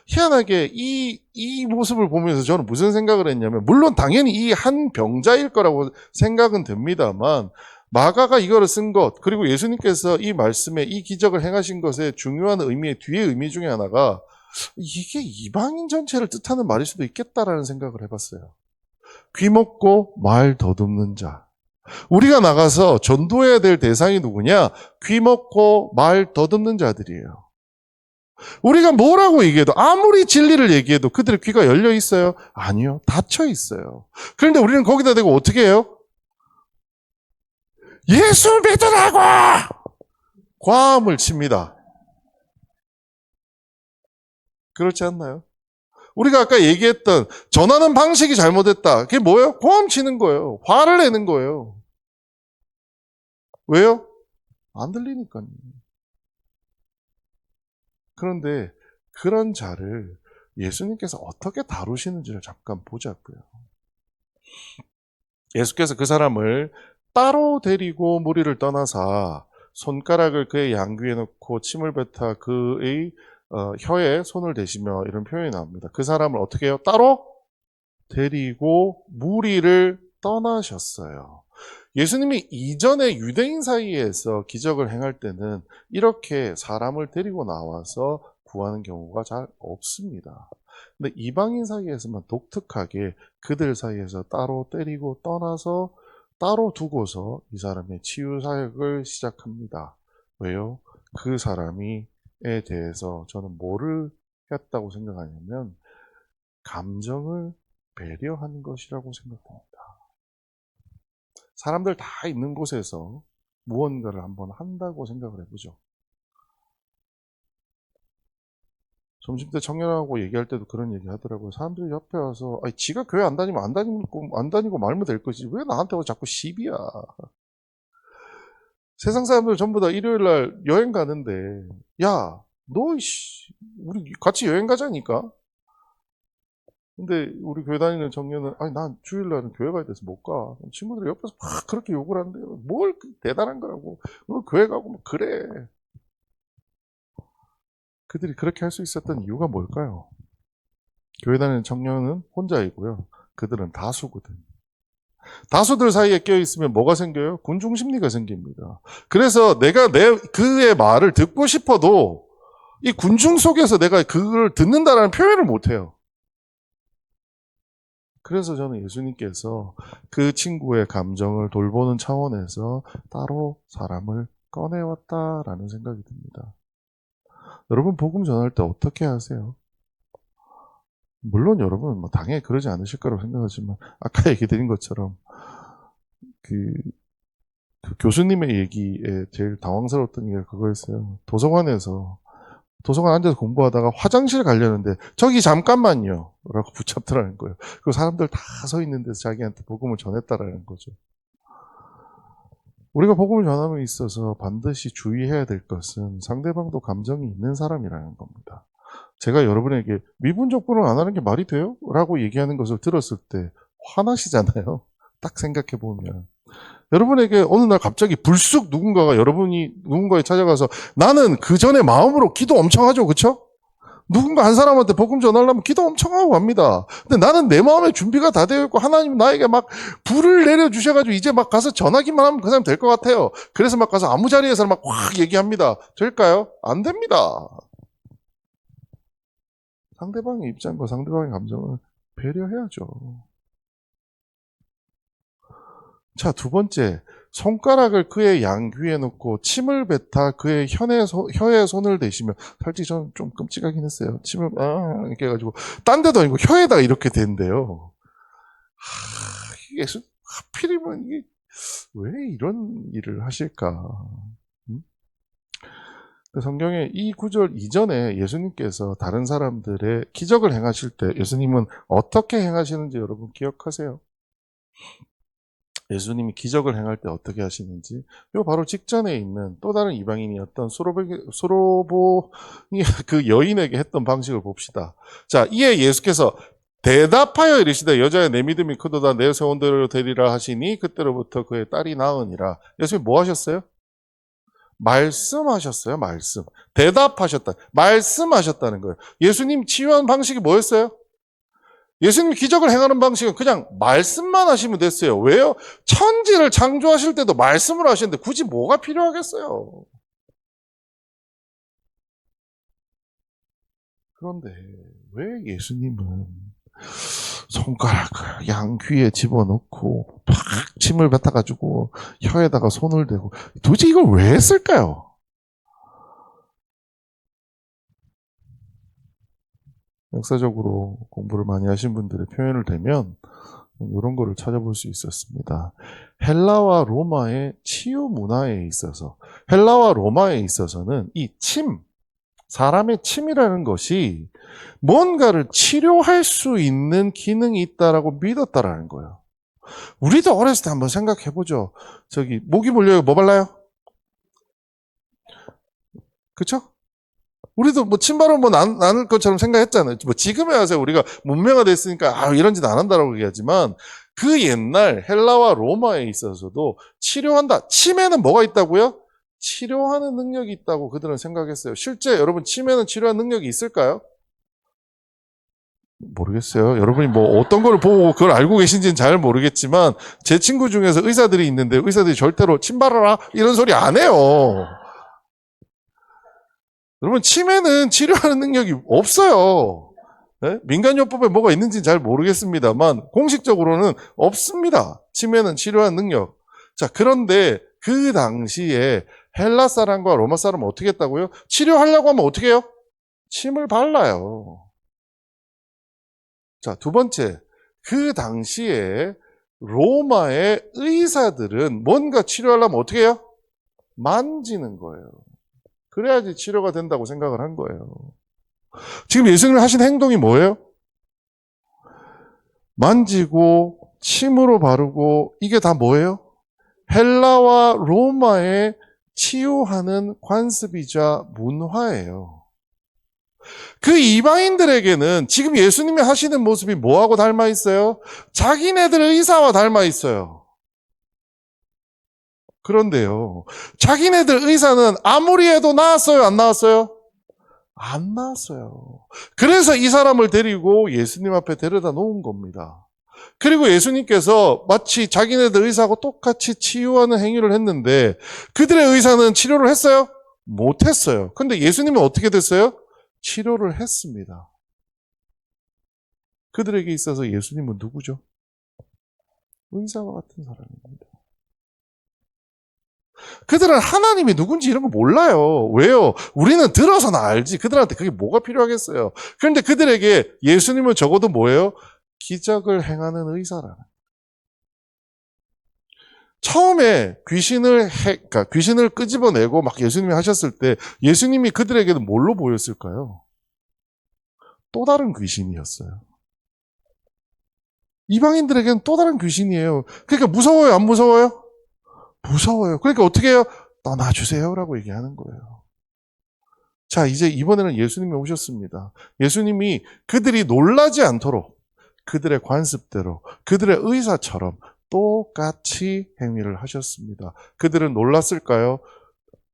S1: 희한하게 이 모습을 보면서 저는 무슨 생각을 했냐면, 물론 당연히 이 한 병자일 거라고 생각은 됩니다만, 마가가 이거를 쓴 것, 그리고 예수님께서 이 말씀에 이 기적을 행하신 것의 중요한 뒤의 의미 중에 하나가, 이게 이방인 전체를 뜻하는 말일 수도 있겠다라는 생각을 해봤어요. 귀 먹고 말 더듬는 자. 우리가 나가서 전도해야 될 대상이 누구냐? 귀 먹고 말 더듬는 자들이에요. 우리가 뭐라고 얘기해도 아무리 진리를 얘기해도 그들의 귀가 열려 있어요? 아니요. 닫혀 있어요. 그런데 우리는 거기다 대고 어떻게 해요? 예수 믿으라고! 과음을 칩니다. 그렇지 않나요? 우리가 아까 얘기했던 전하는 방식이 잘못했다. 그게 뭐예요? 고함 치는 거예요. 화를 내는 거예요. 왜요? 안 들리니까요. 그런데 그런 자를 예수님께서 어떻게 다루시는지를 잠깐 보자고요. 예수께서 그 사람을 따로 데리고 무리를 떠나사 손가락을 그의 양귀에 넣고 침을 뱉어 그의 혀에 손을 대시며 이런 표현이 나옵니다. 그 사람을 어떻게 해요? 따로 데리고 무리를 떠나셨어요. 예수님이 이전에 유대인 사이에서 기적을 행할 때는 이렇게 사람을 데리고 나와서 구하는 경우가 잘 없습니다. 근데 이방인 사이에서만 독특하게 그들 사이에서 따로 때리고 떠나서 따로 두고서 이 사람의 치유 사역을 시작합니다. 왜요? 그 사람에 대해서 저는 뭐를 했다고 생각하냐면 감정을 배려하는 것이라고 생각합니다. 사람들 다 있는 곳에서 무언가를 한번 한다고 생각을 해보죠. 점심때 청년하고 얘기할 때도 그런 얘기 하더라고요. 사람들이 옆에 와서 아니, 지가 교회 안 다니면 안 다니고 말면 될 거지. 왜 나한테 와서 자꾸 시비야. 세상 사람들 전부 다 일요일 날 여행 가는데 야, 너 우리 같이 여행 가자니까. 근데 우리 교회 다니는 청년은 아니 난 주일날은 교회 가야 돼서 못 가. 친구들이 옆에서 막 그렇게 욕을 하는데 뭘 대단한 거라고. 너 교회 가고 뭐 그래. 그들이 그렇게 할 수 있었던 이유가 뭘까요? 교회 다니는 청년은 혼자이고요. 그들은 다수거든. 다수들 사이에 껴있으면 뭐가 생겨요? 군중 심리가 생깁니다. 그래서 내가 그의 말을 듣고 싶어도 이 군중 속에서 내가 그걸 듣는다라는 표현을 못해요. 그래서 저는 예수님께서 그 친구의 감정을 돌보는 차원에서 따로 사람을 꺼내왔다라는 생각이 듭니다. 여러분 복음 전할 때 어떻게 하세요? 물론 여러분은 뭐 당연히 그러지 않으실 거라고 생각하지만 아까 얘기 드린 것처럼 그 교수님의 얘기에 제일 당황스러웠던 게 그거였어요. 도서관 앉아서 공부하다가 화장실 가려는데 저기 잠깐만요 라고 붙잡더라는 거예요. 그 사람들 다 서 있는 데서 자기한테 복음을 전했다라는 거죠. 우리가 복음을 전함에 있어서 반드시 주의해야 될 것은 상대방도 감정이 있는 사람이라는 겁니다. 제가 여러분에게 미분적분을 안 하는 게 말이 돼요? 라고 얘기하는 것을 들었을 때 화나시잖아요. 딱 생각해보면. 여러분에게 어느 날 갑자기 불쑥 누군가에 찾아가서 나는 그 전에 마음으로 기도 엄청 하죠. 그쵸? 누군가 한 사람한테 복음 전하려면 기도 엄청 하고 갑니다. 근데 나는 내 마음에 준비가 다 되어 있고 하나님 나에게 막 불을 내려주셔가지고 이제 막 가서 전하기만 하면 그 사람 될 것 같아요. 그래서 막 가서 아무 자리에서 막 확 얘기합니다. 될까요? 안 됩니다. 상대방의 입장과 상대방의 감정을 배려해야죠. 자, 두 번째. 손가락을 그의 양귀에 넣고 침을 뱉아 그의 혀에 손을 대시며 솔직히 저는 좀 끔찍하긴 했어요. 침을 이렇게 해가지고 딴 데도 아니고 혀에다가 이렇게 된대요. 예수 하필이면 이게 왜 이런 일을 하실까? 성경에 이 구절 이전에 예수님께서 다른 사람들의 기적을 행하실 때 예수님은 어떻게 행하시는지 여러분 기억하세요? 예수님이 기적을 행할 때 어떻게 하시는지 요 바로 직전에 있는 또 다른 이방인이었던 수로보니 그 여인에게 했던 방식을 봅시다. 자, 이에 예수께서 대답하여 이르시되 여자의 내 믿음이 크도다 내 소원대로 되리라 하시니 그때로부터 그의 딸이 나으니라. 예수님 뭐 하셨어요? 말씀하셨어요. 말씀. 대답하셨다. 말씀하셨다는 거예요. 예수님 치유한 방식이 뭐였어요? 예수님 기적을 행하는 방식은 그냥 말씀만 하시면 됐어요. 왜요? 천지를 창조하실 때도 말씀을 하시는데 굳이 뭐가 필요하겠어요? 그런데 왜 예수님은 손가락을 양귀에 집어넣고 팍 침을 뱉어가지고 혀에다가 손을 대고 도대체 이걸 왜 했을까요? 역사적으로 공부를 많이 하신 분들의 표현을 대면 이런 거를 찾아볼 수 있었습니다. 헬라와 로마의 치유 문화에 있어서 헬라와 로마에 있어서는 이 침, 사람의 침이라는 것이 뭔가를 치료할 수 있는 기능이 있다라고 믿었다라는 거예요. 우리도 어렸을 때 한번 생각해보죠. 저기 모기 물려요. 뭐 발라요? 그쵸? 우리도 뭐 침바람 뭐 나눌 것처럼 생각했잖아요. 뭐 지금에 와서 우리가 문명화 됐으니까 이런 짓 안 한다라고 얘기하지만 그 옛날 헬라와 로마에 있어서도 치료한다. 침에는 뭐가 있다고요? 치료하는 능력이 있다고 그들은 생각했어요. 실제 여러분 치매는 치료하는 능력이 있을까요? 모르겠어요. 여러분이 뭐 어떤 걸 보고 그걸 알고 계신지는 잘 모르겠지만 제 친구 중에서 의사들이 있는데 의사들이 절대로 침 발라라 이런 소리 안 해요. 여러분 치매는 치료하는 능력이 없어요. 네? 민간요법에 뭐가 있는지는 잘 모르겠습니다만 공식적으로는 없습니다. 치매는 치료하는 능력. 자, 그런데 그 당시에 헬라 사람과 로마 사람은 어떻게 했다고요? 치료하려고 하면 어떻게 해요? 침을 발라요. 자, 두 번째. 그 당시에 로마의 의사들은 뭔가 치료하려면 어떻게 해요? 만지는 거예요. 그래야지 치료가 된다고 생각을 한 거예요. 지금 예수님이 하신 행동이 뭐예요? 만지고 침으로 바르고 이게 다 뭐예요? 헬라와 로마의 치유하는 관습이자 문화예요. 그 이방인들에게는 지금 예수님이 하시는 모습이 뭐하고 닮아 있어요? 자기네들 의사와 닮아 있어요. 그런데요, 자기네들 의사는 아무리 해도 나았어요, 안 나았어요? 안 나았어요. 그래서 이 사람을 데리고 예수님 앞에 데려다 놓은 겁니다. 그리고 예수님께서 마치 자기네들 의사하고 똑같이 치유하는 행위를 했는데 그들의 의사는 치료를 했어요? 못했어요. 근데 예수님은 어떻게 됐어요? 치료를 했습니다. 그들에게 있어서 예수님은 누구죠? 의사와 같은 사람입니다. 그들은 하나님이 누군지 이런 거 몰라요. 왜요? 우리는 들어서는 알지. 그들한테 그게 뭐가 필요하겠어요. 그런데 그들에게 예수님은 적어도 뭐예요? 기적을 행하는 의사라는. 처음에 그러니까 귀신을 끄집어내고 막 예수님이 하셨을 때 예수님이 그들에게는 뭘로 보였을까요? 또 다른 귀신이었어요. 이방인들에게는 또 다른 귀신이에요. 그러니까 무서워요, 안 무서워요? 무서워요. 그러니까 어떻게 해요? 떠나주세요라고 얘기하는 거예요. 자, 이제 이번에는 예수님이 오셨습니다. 예수님이 그들이 놀라지 않도록 그들의 관습대로 그들의 의사처럼 똑같이 행위를 하셨습니다. 그들은 놀랐을까요?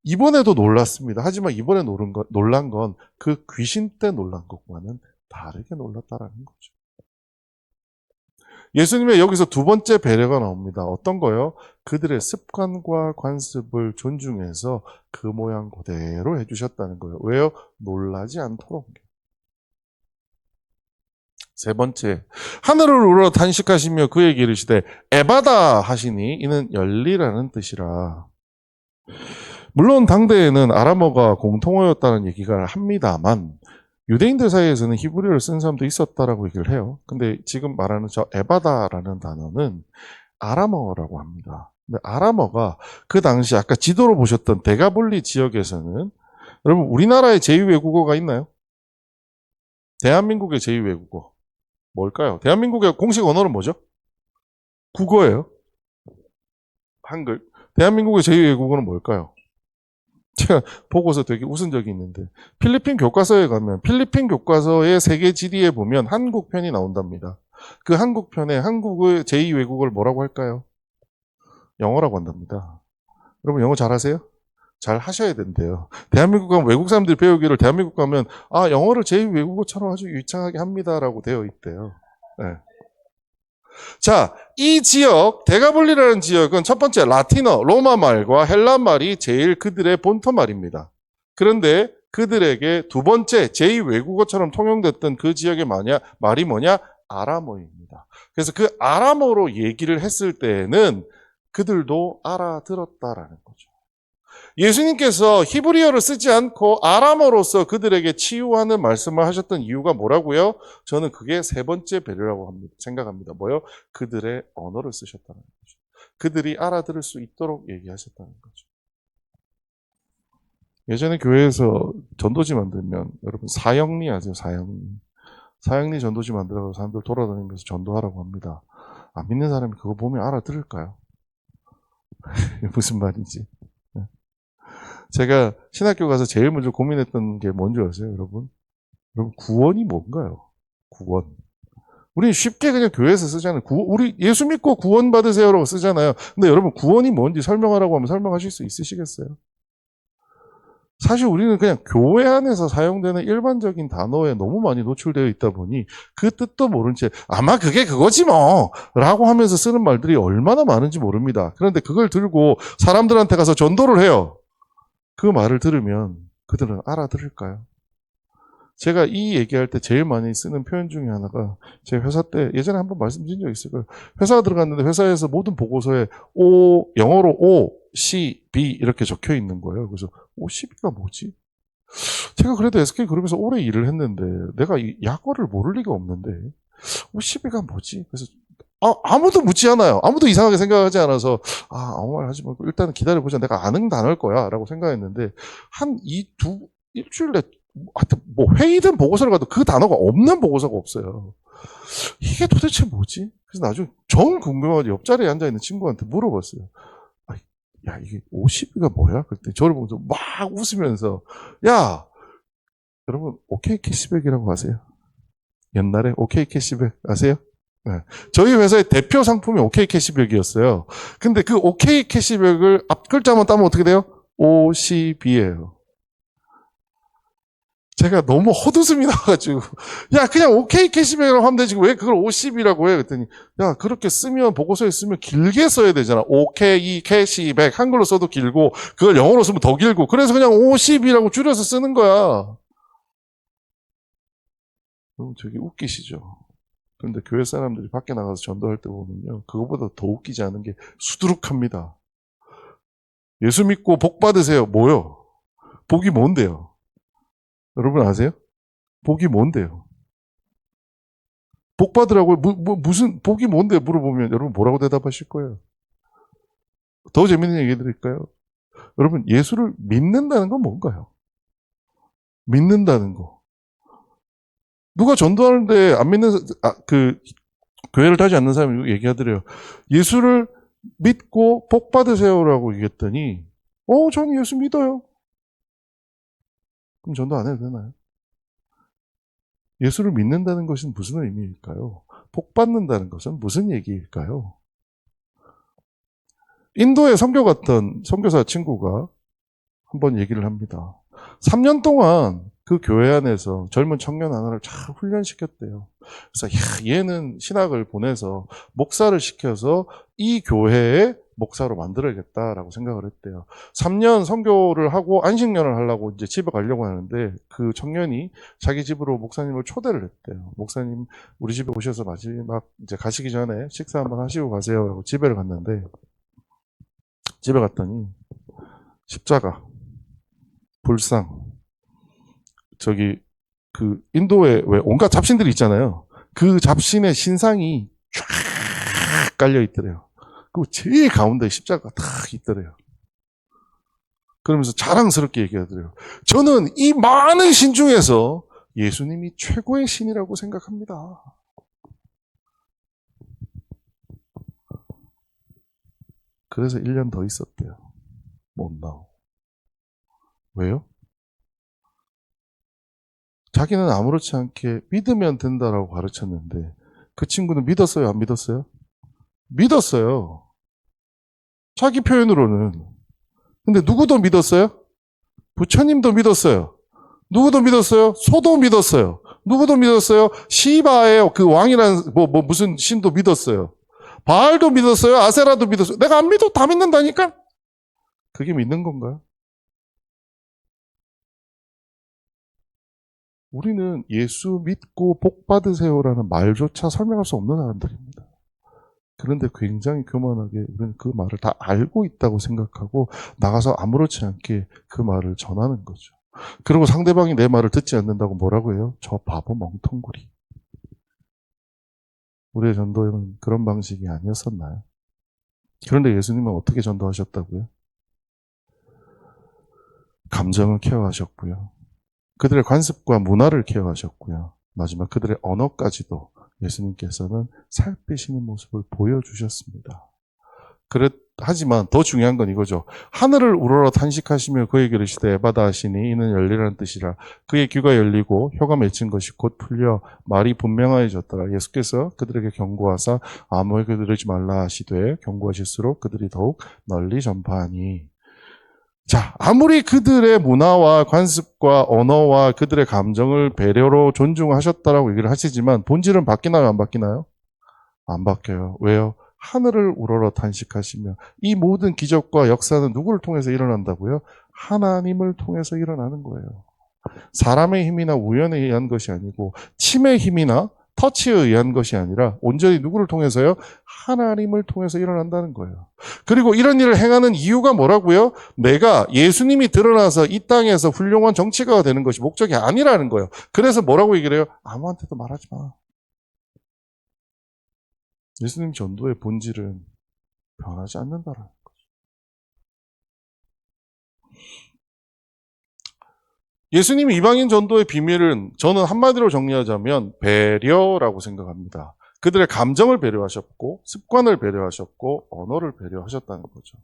S1: 이번에도 놀랐습니다. 하지만 이번에 놀란 건 그 귀신 때 놀란 것과는 다르게 놀랐다라는 거죠. 예수님의 여기서 두 번째 배려가 나옵니다. 어떤 거요? 그들의 습관과 관습을 존중해서 그 모양 그대로 해주셨다는 거예요. 왜요? 놀라지 않도록. 세 번째, 하늘을 우러러 탄식하시며 그에게 이르시되 에바다 하시니 이는 열리라는 뜻이라. 물론 당대에는 아람어가 공통어였다는 얘기가 합니다만 유대인들 사이에서는 히브리어를 쓴 사람도 있었다라고 얘기를 해요. 근데 지금 말하는 저 에바다라는 단어는 아람어라고 합니다. 근데 아람어가 그 당시 아까 지도로 보셨던 대가볼리 지역에서는 여러분 우리나라의 제2외국어가 있나요? 대한민국의 제2외국어 뭘까요? 대한민국의 공식 언어는 뭐죠? 국어예요. 한글. 대한민국의 제2외국어는 뭘까요? 제가 보고서 되게 웃은 적이 있는데 필리핀 교과서에 가면 필리핀 교과서의 세계 지리에 보면 한국 편이 나온답니다. 그 한국 편에 한국의 제2외국어를 뭐라고 할까요? 영어라고 한답니다. 여러분 영어 잘하세요? 잘 하셔야 된대요. 대한민국 가면 외국 사람들이 배우기를 대한민국 가면 영어를 제2외국어처럼 아주 유창하게 합니다라고 되어 있대요. 네. 자, 이 지역, 대가볼리라는 지역은 첫 번째 라틴어, 로마 말과 헬라 말이 제일 그들의 본토 말입니다. 그런데 그들에게 두 번째 제2외국어처럼 통용됐던 그 지역의 말이 뭐냐? 아람어입니다. 그래서 그 아람어로 얘기를 했을 때에는 그들도 알아들었다라는 거죠. 예수님께서 히브리어를 쓰지 않고 아람어로서 그들에게 치유하는 말씀을 하셨던 이유가 뭐라고요? 저는 그게 세 번째 배려라고 생각합니다. 뭐요? 그들의 언어를 쓰셨다는 거죠. 그들이 알아들을 수 있도록 얘기하셨다는 거죠. 예전에 교회에서 전도지 만들면 여러분 사형리 아세요? 사형리 전도지 만들어서 사람들 돌아다니면서 전도하라고 합니다. 안 믿는 사람이 그거 보면 알아들을까요? 무슨 말인지. 제가 신학교 가서 제일 먼저 고민했던 게 뭔지 아세요, 여러분? 여러분, 구원이 뭔가요? 구원. 우리 쉽게 그냥 교회에서 쓰잖아요. 우리 예수 믿고 구원 받으세요라고 쓰잖아요. 근데 여러분, 구원이 뭔지 설명하라고 하면 설명하실 수 있으시겠어요? 사실 우리는 그냥 교회 안에서 사용되는 일반적인 단어에 너무 많이 노출되어 있다 보니 그 뜻도 모른 채 아마 그게 그거지 뭐 라고 하면서 쓰는 말들이 얼마나 많은지 모릅니다. 그런데 그걸 들고 사람들한테 가서 전도를 해요. 그 말을 들으면 그들은 알아들을까요? 제가 이 얘기할 때 제일 많이 쓰는 표현 중에 하나가 제 회사 때 예전에 한번 말씀드린 적 있을 거예요. 회사 들어갔는데 회사에서 모든 보고서에 영어로 O, C, B 이렇게 적혀 있는 거예요. 그래서 OCB가 뭐지? 제가 그래도 SK그룹에서 오래 일을 했는데 내가 이 약어를 모를 리가 없는데 OCB가 뭐지? 그래서 아무도 묻지 않아요. 아무도 이상하게 생각하지 않아서 아무 말 하지 말고 일단은 기다려보자. 내가 아는 단어일 거야 라고 생각했는데 한 일주일 내 하여튼 뭐 회의든 보고서를 가도 그 단어가 없는 보고서가 없어요. 이게 도대체 뭐지? 그래서 나중에 정 궁금해가지고 옆자리에 앉아있는 친구한테 물어봤어요. 야 이게 50이가 뭐야? 그랬더니 저를 보면서 막 웃으면서 야 여러분 OK 캐시백이라고 아세요? 옛날에 OK 캐시백 아세요? 네. 저희 회사의 대표 상품이 OK 캐시백이었어요. 근데 그 OK 캐시백을 앞 글자만 따면 어떻게 돼요? OCB예요. 제가 너무 헛웃음이 나가지고 야 그냥 OK 캐시백이라고 하면 되지 왜 그걸 50이라고 해? 그랬더니 야 그렇게 쓰면 보고서에 쓰면 길게 써야 되잖아. OK 캐시백 한글로 써도 길고 그걸 영어로 쓰면 더 길고 그래서 그냥 50이라고 줄여서 쓰는 거야. 저기 웃기시죠? 그런데 교회 사람들이 밖에 나가서 전도할 때 보면요 그거보다 더 웃기지 않은 게 수두룩합니다. 예수 믿고 복 받으세요. 뭐요? 복이 뭔데요? 여러분 아세요? 복이 뭔데요? 복 받으라고요? 무슨 복이 뭔데 물어보면 여러분 뭐라고 대답하실 거예요? 더 재밌는 얘기 드릴까요? 여러분 예수를 믿는다는 건 뭔가요? 믿는다는 거. 누가 전도하는데 안 믿는 교회를 다지 않는 사람이 얘기하더래요. 예수를 믿고 복 받으세요라고 얘기했더니 저는 예수 믿어요. 그럼 전도 안 해도 되나요? 예수를 믿는다는 것은 무슨 의미일까요? 복 받는다는 것은 무슨 얘기일까요? 인도에 선교 갔던 선교사 친구가 한번 얘기를 합니다. 3년 동안 그 교회 안에서 젊은 청년 하나를 잘 훈련시켰대요. 그래서 얘는 신학을 보내서 목사를 시켜서 이 교회의 목사로 만들어야겠다라고 생각을 했대요. 3년 선교를 하고 안식년을 하려고 이제 집에 가려고 하는데 그 청년이 자기 집으로 목사님을 초대를 했대요. 목사님 우리 집에 오셔서 마지막 이제 가시기 전에 식사 한번 하시고 가세요 하고 집에 갔는데 집에 갔더니 십자가, 불상, 그 인도에 왜 온갖 잡신들이 있잖아요. 그 잡신의 신상이 쫙 깔려 있더래요. 그리고 제일 가운데 십자가가 딱 있더래요. 그러면서 자랑스럽게 얘기하더래요. 저는 이 많은 신 중에서 예수님이 최고의 신이라고 생각합니다. 그래서 1년 더 있었대요. 못 나오고. 왜요? 자기는 아무렇지 않게 믿으면 된다라고 가르쳤는데 그 친구는 믿었어요? 안 믿었어요? 믿었어요. 자기 표현으로는. 근데 누구도 믿었어요? 부처님도 믿었어요. 누구도 믿었어요? 소도 믿었어요. 누구도 믿었어요? 시바의 그 왕이라는 무슨 신도 믿었어요. 바알도 믿었어요. 아세라도 믿었어요. 내가 안 믿어. 다 믿는다니까? 그게 믿는 건가요? 우리는 예수 믿고 복 받으세요라는 말조차 설명할 수 없는 사람들입니다. 그런데 굉장히 교만하게 우리는 그 말을 다 알고 있다고 생각하고 나가서 아무렇지 않게 그 말을 전하는 거죠. 그리고 상대방이 내 말을 듣지 않는다고 뭐라고 해요? 저 바보 멍텅구리. 우리의 전도는 그런 방식이 아니었었나요? 그런데 예수님은 어떻게 전도하셨다고요? 감정을 케어하셨고요. 그들의 관습과 문화를 케어하셨고요. 마지막 그들의 언어까지도 예수님께서는 살피시는 모습을 보여주셨습니다. 하지만 더 중요한 건 이거죠. 하늘을 우러러 탄식하시며 그에게 이르시되 에바다 하시니 이는 열리라는 뜻이라. 그의 귀가 열리고 혀가 맺힌 것이 곧 풀려 말이 분명하여졌더라. 예수께서 그들에게 경고하사 아무에게 이르지 말라 하시되 경고하실수록 그들이 더욱 널리 전파하니. 자, 아무리 그들의 문화와 관습과 언어와 그들의 감정을 배려로 존중하셨다라고 얘기를 하시지만 본질은 바뀌나요, 안 바뀌나요? 안 바뀌어요. 왜요? 하늘을 우러러 탄식하시며 이 모든 기적과 역사는 누구를 통해서 일어난다고요? 하나님을 통해서 일어나는 거예요. 사람의 힘이나 우연에 의한 것이 아니고 침의 힘이나 터치에 의한 것이 아니라 온전히 누구를 통해서요? 하나님을 통해서 일어난다는 거예요. 그리고 이런 일을 행하는 이유가 뭐라고요? 내가 예수님이 드러나서 이 땅에서 훌륭한 정치가가 되는 것이 목적이 아니라는 거예요. 그래서 뭐라고 얘기를 해요? 아무한테도 말하지 마. 예수님 전도의 본질은 변하지 않는다라는 거예요. 예수님 이방인 전도의 비밀은 저는 한마디로 정리하자면 배려라고 생각합니다. 그들의 감정을 배려하셨고 습관을 배려하셨고 언어를 배려하셨다는 거죠.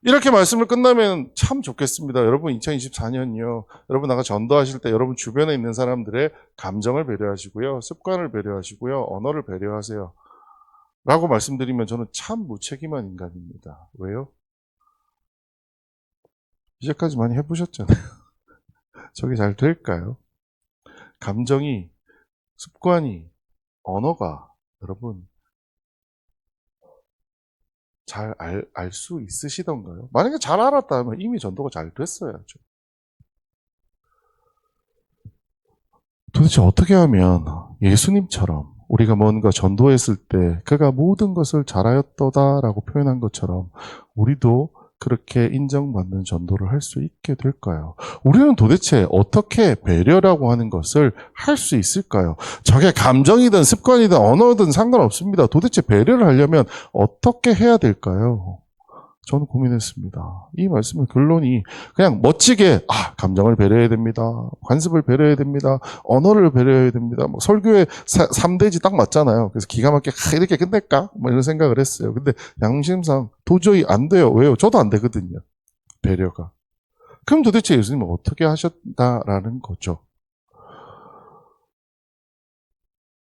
S1: 이렇게 말씀을 끝나면 참 좋겠습니다. 여러분 2024년이요. 여러분 아까 전도하실 때 여러분 주변에 있는 사람들의 감정을 배려하시고요. 습관을 배려하시고요. 언어를 배려하세요. 라고 말씀드리면 저는 참 무책임한 인간입니다. 왜요? 이제까지 많이 해보셨잖아요. 저게 잘 될까요? 감정이, 습관이, 언어가 여러분 잘 알 수 있으시던가요? 만약에 잘 알았다면 이미 전도가 잘 됐어야죠. 도대체 어떻게 하면 예수님처럼 우리가 뭔가 전도했을 때 그가 모든 것을 잘하였도다라고 표현한 것처럼 우리도 그렇게 인정받는 전도를 할 수 있게 될까요? 우리는 도대체 어떻게 배려라고 하는 것을 할 수 있을까요? 저게 감정이든 습관이든 언어든 상관없습니다. 도대체 배려를 하려면 어떻게 해야 될까요? 저는 고민했습니다. 이 말씀의 결론이 그냥 멋지게 감정을 배려해야 됩니다. 관습을 배려해야 됩니다. 언어를 배려해야 됩니다. 뭐 설교의 3대지 딱 맞잖아요. 그래서 기가 막히게 이렇게 끝낼까? 뭐 이런 생각을 했어요. 근데 양심상 도저히 안 돼요. 왜요? 저도 안 되거든요. 배려가. 그럼 도대체 예수님은 어떻게 하셨다라는 거죠?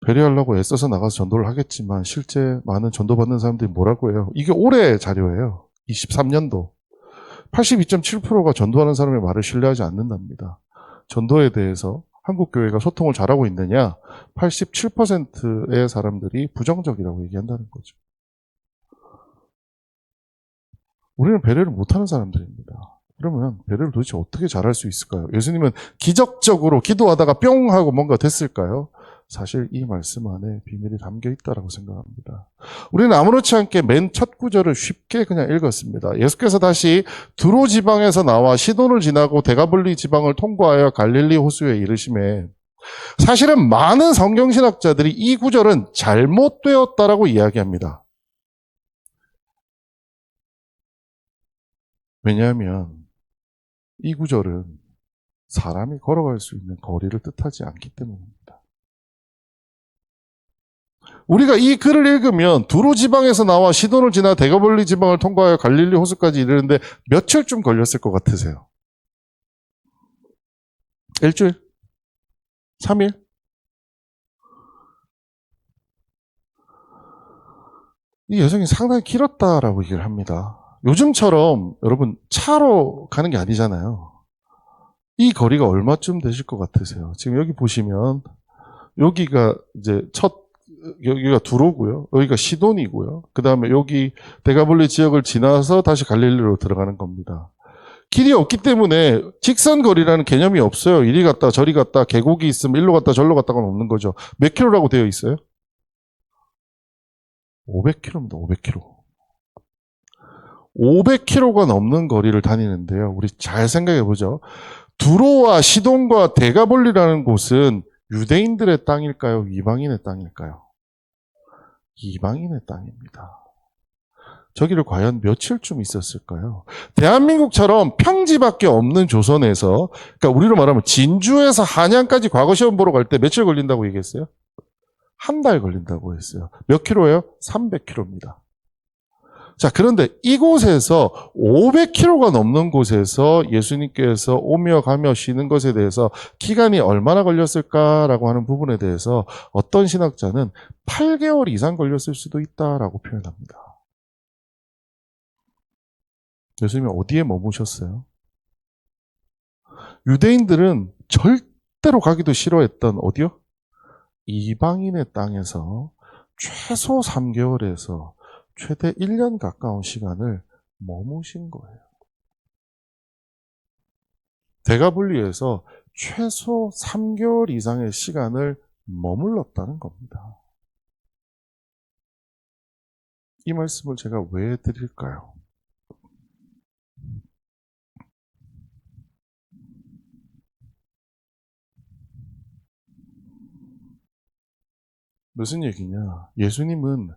S1: 배려하려고 애써서 나가서 전도를 하겠지만 실제 많은 전도받는 사람들이 뭐라고 해요? 이게 올해 자료예요. 23년도 82.7%가 전도하는 사람의 말을 신뢰하지 않는답니다. 전도에 대해서 한국 교회가 소통을 잘하고 있느냐? 87%의 사람들이 부정적이라고 얘기한다는 거죠. 우리는 배려를 못하는 사람들입니다. 그러면 배려를 도대체 어떻게 잘할 수 있을까요? 예수님은 기적적으로 기도하다가 뿅 하고 뭔가 됐을까요? 사실 이 말씀 안에 비밀이 담겨 있다고 생각합니다. 우리는 아무렇지 않게 맨 첫 구절을 쉽게 그냥 읽었습니다. 예수께서 다시 두로 지방에서 나와 시돈을 지나고 데가볼리 지방을 통과하여 갈릴리 호수에 이르심에 사실은 많은 성경신학자들이 이 구절은 잘못되었다라고 이야기합니다. 왜냐하면 이 구절은 사람이 걸어갈 수 있는 거리를 뜻하지 않기 때문입니다. 우리가 이 글을 읽으면 두로 지방에서 나와 시돈을 지나 데가볼리 지방을 통과하여 갈릴리 호수까지 이르는데 며칠쯤 걸렸을 것 같으세요? 일주일? 3일? 이 여정이 상당히 길었다라고 얘기를 합니다. 요즘처럼 여러분 차로 가는 게 아니잖아요. 이 거리가 얼마쯤 되실 것 같으세요? 지금 여기 보시면 여기가 이제 여기가 두로고요. 여기가 시돈이고요. 그 다음에 여기 데가볼리 지역을 지나서 다시 갈릴리로 들어가는 겁니다. 길이 없기 때문에 직선 거리라는 개념이 없어요. 이리 갔다 저리 갔다 계곡이 있으면 일로 갔다 절로 갔다가 없는 거죠. 몇 킬로라고 되어 있어요? 500km입니다. 500km. 500km가 넘는 거리를 다니는데요. 우리 잘 생각해 보죠. 두로와 시돈과 데가볼리라는 곳은 유대인들의 땅일까요? 이방인의 땅일까요? 이방인의 땅입니다. 저기를 과연 며칠쯤 있었을까요? 대한민국처럼 평지밖에 없는 조선에서, 그러니까 우리로 말하면 진주에서 한양까지 과거 시험 보러 갈 때 며칠 걸린다고 얘기했어요? 한 달 걸린다고 했어요. 몇 킬로예요? 300km입니다. 자, 그런데 이곳에서 500km가 넘는 곳에서 예수님께서 오며 가며 쉬는 것에 대해서 기간이 얼마나 걸렸을까라고 하는 부분에 대해서 어떤 신학자는 8개월 이상 걸렸을 수도 있다라고 표현합니다. 예수님이 어디에 머무셨어요? 유대인들은 절대로 가기도 싫어했던 어디요? 이방인의 땅에서 최소 3개월에서 최대 1년 가까운 시간을 머무신 거예요. 대가불리에서 최소 3개월 이상의 시간을 머물렀다는 겁니다. 이 말씀을 제가 왜 드릴까요? 무슨 얘기냐? 예수님은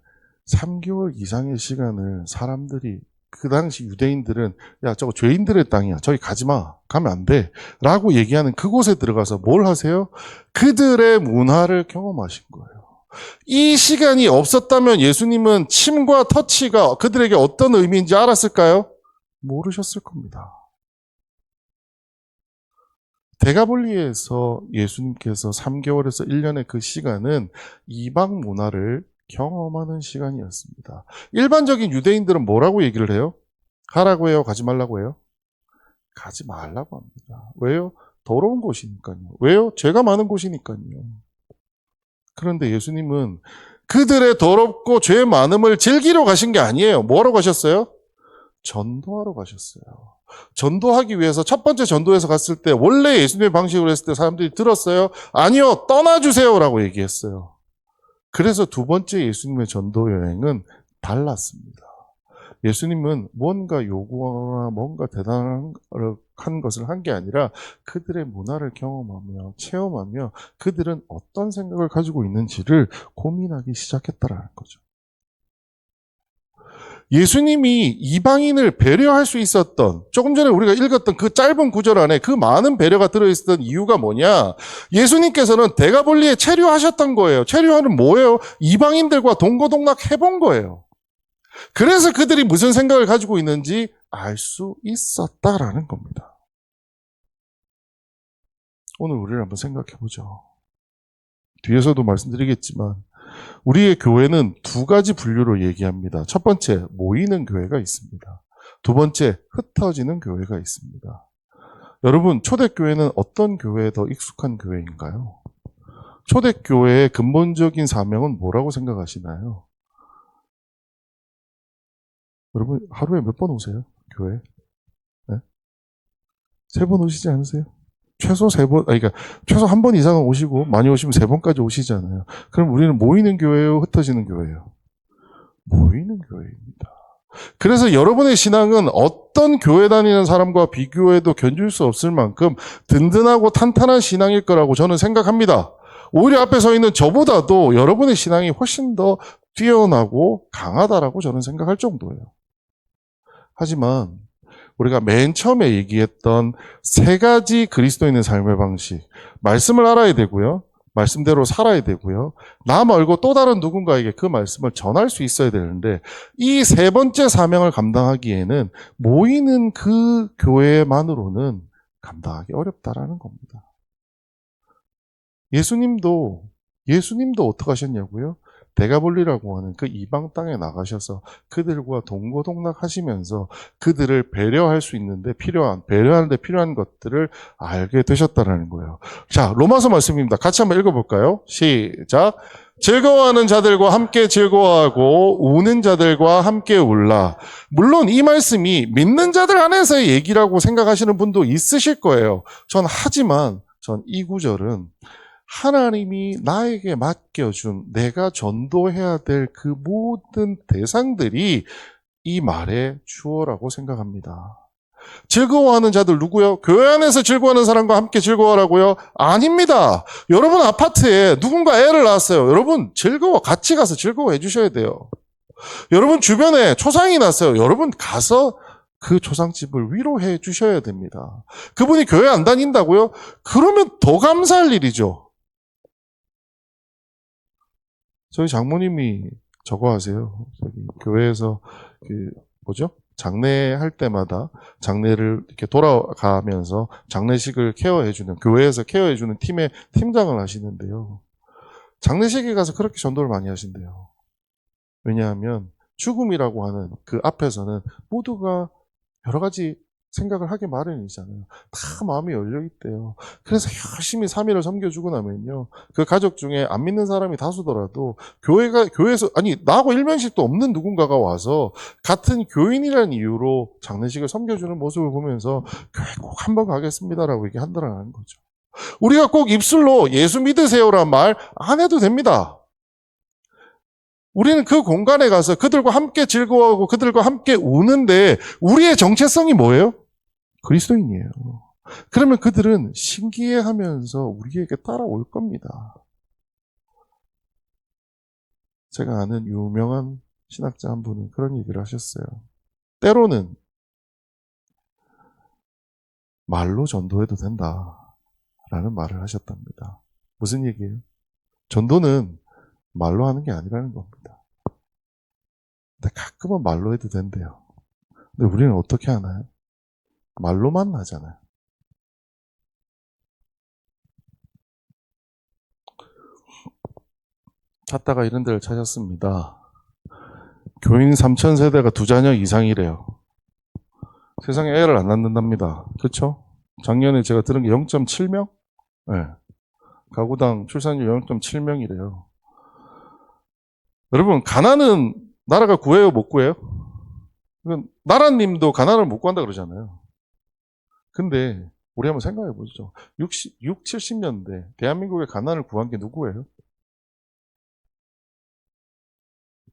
S1: 3개월 이상의 시간을 사람들이 그 당시 유대인들은 야 저거 죄인들의 땅이야. 저기 가지 마. 가면 안 돼. 라고 얘기하는 그곳에 들어가서 뭘 하세요? 그들의 문화를 경험하신 거예요. 이 시간이 없었다면 예수님은 침과 터치가 그들에게 어떤 의미인지 알았을까요? 모르셨을 겁니다. 대가볼리에서 예수님께서 3개월에서 1년의 그 시간은 이방 문화를 경험하는 시간이었습니다. 일반적인 유대인들은 뭐라고 얘기를 해요? 가라고 해요? 가지 말라고 해요? 가지 말라고 합니다. 왜요? 더러운 곳이니까요. 왜요? 죄가 많은 곳이니까요. 그런데 예수님은 그들의 더럽고 죄 많음을 즐기러 가신 게 아니에요. 뭐하러 가셨어요? 전도하러 가셨어요. 전도하기 위해서 첫 번째 전도에서 갔을 때 원래 예수님의 방식으로 했을 때 사람들이 들었어요? 아니요, 떠나주세요 라고 얘기했어요. 그래서 두 번째 예수님의 전도 여행은 달랐습니다. 예수님은 뭔가 요구하거나 뭔가 대단한 것을 한 게 아니라 그들의 문화를 경험하며 체험하며 그들은 어떤 생각을 가지고 있는지를 고민하기 시작했다라는 거죠. 예수님이 이방인을 배려할 수 있었던, 조금 전에 우리가 읽었던 그 짧은 구절 안에 그 많은 배려가 들어있었던 이유가 뭐냐? 예수님께서는 대가볼리에 체류하셨던 거예요. 체류하는 뭐예요? 이방인들과 동고동락 해본 거예요. 그래서 그들이 무슨 생각을 가지고 있는지 알 수 있었다라는 겁니다. 오늘 우리를 한번 생각해 보죠. 뒤에서도 말씀드리겠지만 우리의 교회는 두 가지 분류로 얘기합니다. 첫 번째, 모이는 교회가 있습니다. 두 번째, 흩어지는 교회가 있습니다. 여러분, 초대교회는 어떤 교회에 더 익숙한 교회인가요? 초대교회의 근본적인 사명은 뭐라고 생각하시나요? 여러분, 하루에 몇 번 오세요? 교회? 네? 3번 오시지 않으세요? 최소 3번, 그러니까 최소 한 번 이상은 오시고 많이 오시면 3번까지 오시잖아요. 그럼 우리는 모이는 교회예요, 흩어지는 교회예요? 모이는 교회입니다. 그래서 여러분의 신앙은 어떤 교회 다니는 사람과 비교해도 견줄 수 없을 만큼 든든하고 탄탄한 신앙일 거라고 저는 생각합니다. 오히려 앞에 서 있는 저보다도 여러분의 신앙이 훨씬 더 뛰어나고 강하다라고 저는 생각할 정도예요. 하지만 우리가 맨 처음에 얘기했던 3가지 그리스도인의 삶의 방식, 말씀을 알아야 되고요. 말씀대로 살아야 되고요. 나 말고 또 다른 누군가에게 그 말씀을 전할 수 있어야 되는데 이 3번째 사명을 감당하기에는 모이는 그 교회만으로는 감당하기 어렵다라는 겁니다. 예수님도 어떻게 하셨냐고요? 대가볼리라고 하는 그 이방 땅에 나가셔서 그들과 동고동락 하시면서 그들을 배려할 수 있는데 배려하는데 필요한 것들을 알게 되셨다는 거예요. 자, 로마서 말씀입니다. 같이 한번 읽어볼까요? 시작. 즐거워하는 자들과 함께 즐거워하고 우는 자들과 함께 울라. 물론 이 말씀이 믿는 자들 안에서의 얘기라고 생각하시는 분도 있으실 거예요. 하지만 이 구절은 하나님이 나에게 맡겨준 내가 전도해야 될 그 모든 대상들이 이 말의 주어라고 생각합니다. 즐거워하는 자들 누구요? 교회 안에서 즐거워하는 사람과 함께 즐거워하라고요? 아닙니다. 여러분 아파트에 누군가 애를 낳았어요. 여러분 같이 가서 즐거워해 주셔야 돼요. 여러분 주변에 초상이 났어요. 여러분 가서 그 초상집을 위로해 주셔야 됩니다. 그분이 교회 안 다닌다고요? 그러면 더 감사할 일이죠. 저희 장모님이 저거 하세요. 교회에서 장례할 때마다 장례를 이렇게 돌아가면서 장례식을 교회에서 케어해주는 팀의 팀장을 하시는데요. 장례식에 가서 그렇게 전도를 많이 하신대요. 왜냐하면 죽음이라고 하는 그 앞에서는 모두가 여러 가지 생각을 하게 마련이잖아요. 다 마음이 열려 있대요. 그래서 열심히 3일을 섬겨주고 나면요. 그 가족 중에 안 믿는 사람이 다수더라도 교회에서, 아니, 나하고 일면식도 없는 누군가가 와서 같은 교인이라는 이유로 장례식을 섬겨주는 모습을 보면서 교회 꼭 한번 가겠습니다라고 얘기한다라는 거죠. 우리가 꼭 입술로 예수 믿으세요란 말 안 해도 됩니다. 우리는 그 공간에 가서 그들과 함께 즐거워하고 그들과 함께 우는데 우리의 정체성이 뭐예요? 그리스도인이에요. 그러면 그들은 신기해하면서 우리에게 따라올 겁니다. 제가 아는 유명한 신학자 한 분은 그런 얘기를 하셨어요. 때로는 말로 전도해도 된다라는 말을 하셨답니다. 무슨 얘기예요? 전도는 말로 하는 게 아니라는 겁니다. 근데 가끔은 말로 해도 된대요. 근데 우리는 어떻게 하나요? 말로만 하잖아요. 찾다가 이런 데를 찾았습니다. 교인 3,000세대가 2자녀 이상이래요. 세상에 애를 안 낳는답니다. 그렇죠? 작년에 제가 들은 게 0.7명? 네. 가구당 출산율 0.7명이래요. 여러분, 가난은 나라가 구해요, 못 구해요? 나라님도 가난을 못 구한다 그러잖아요. 근데 우리 한번 생각해 보죠. 70년대 대한민국의 가난을 구한 게 누구예요?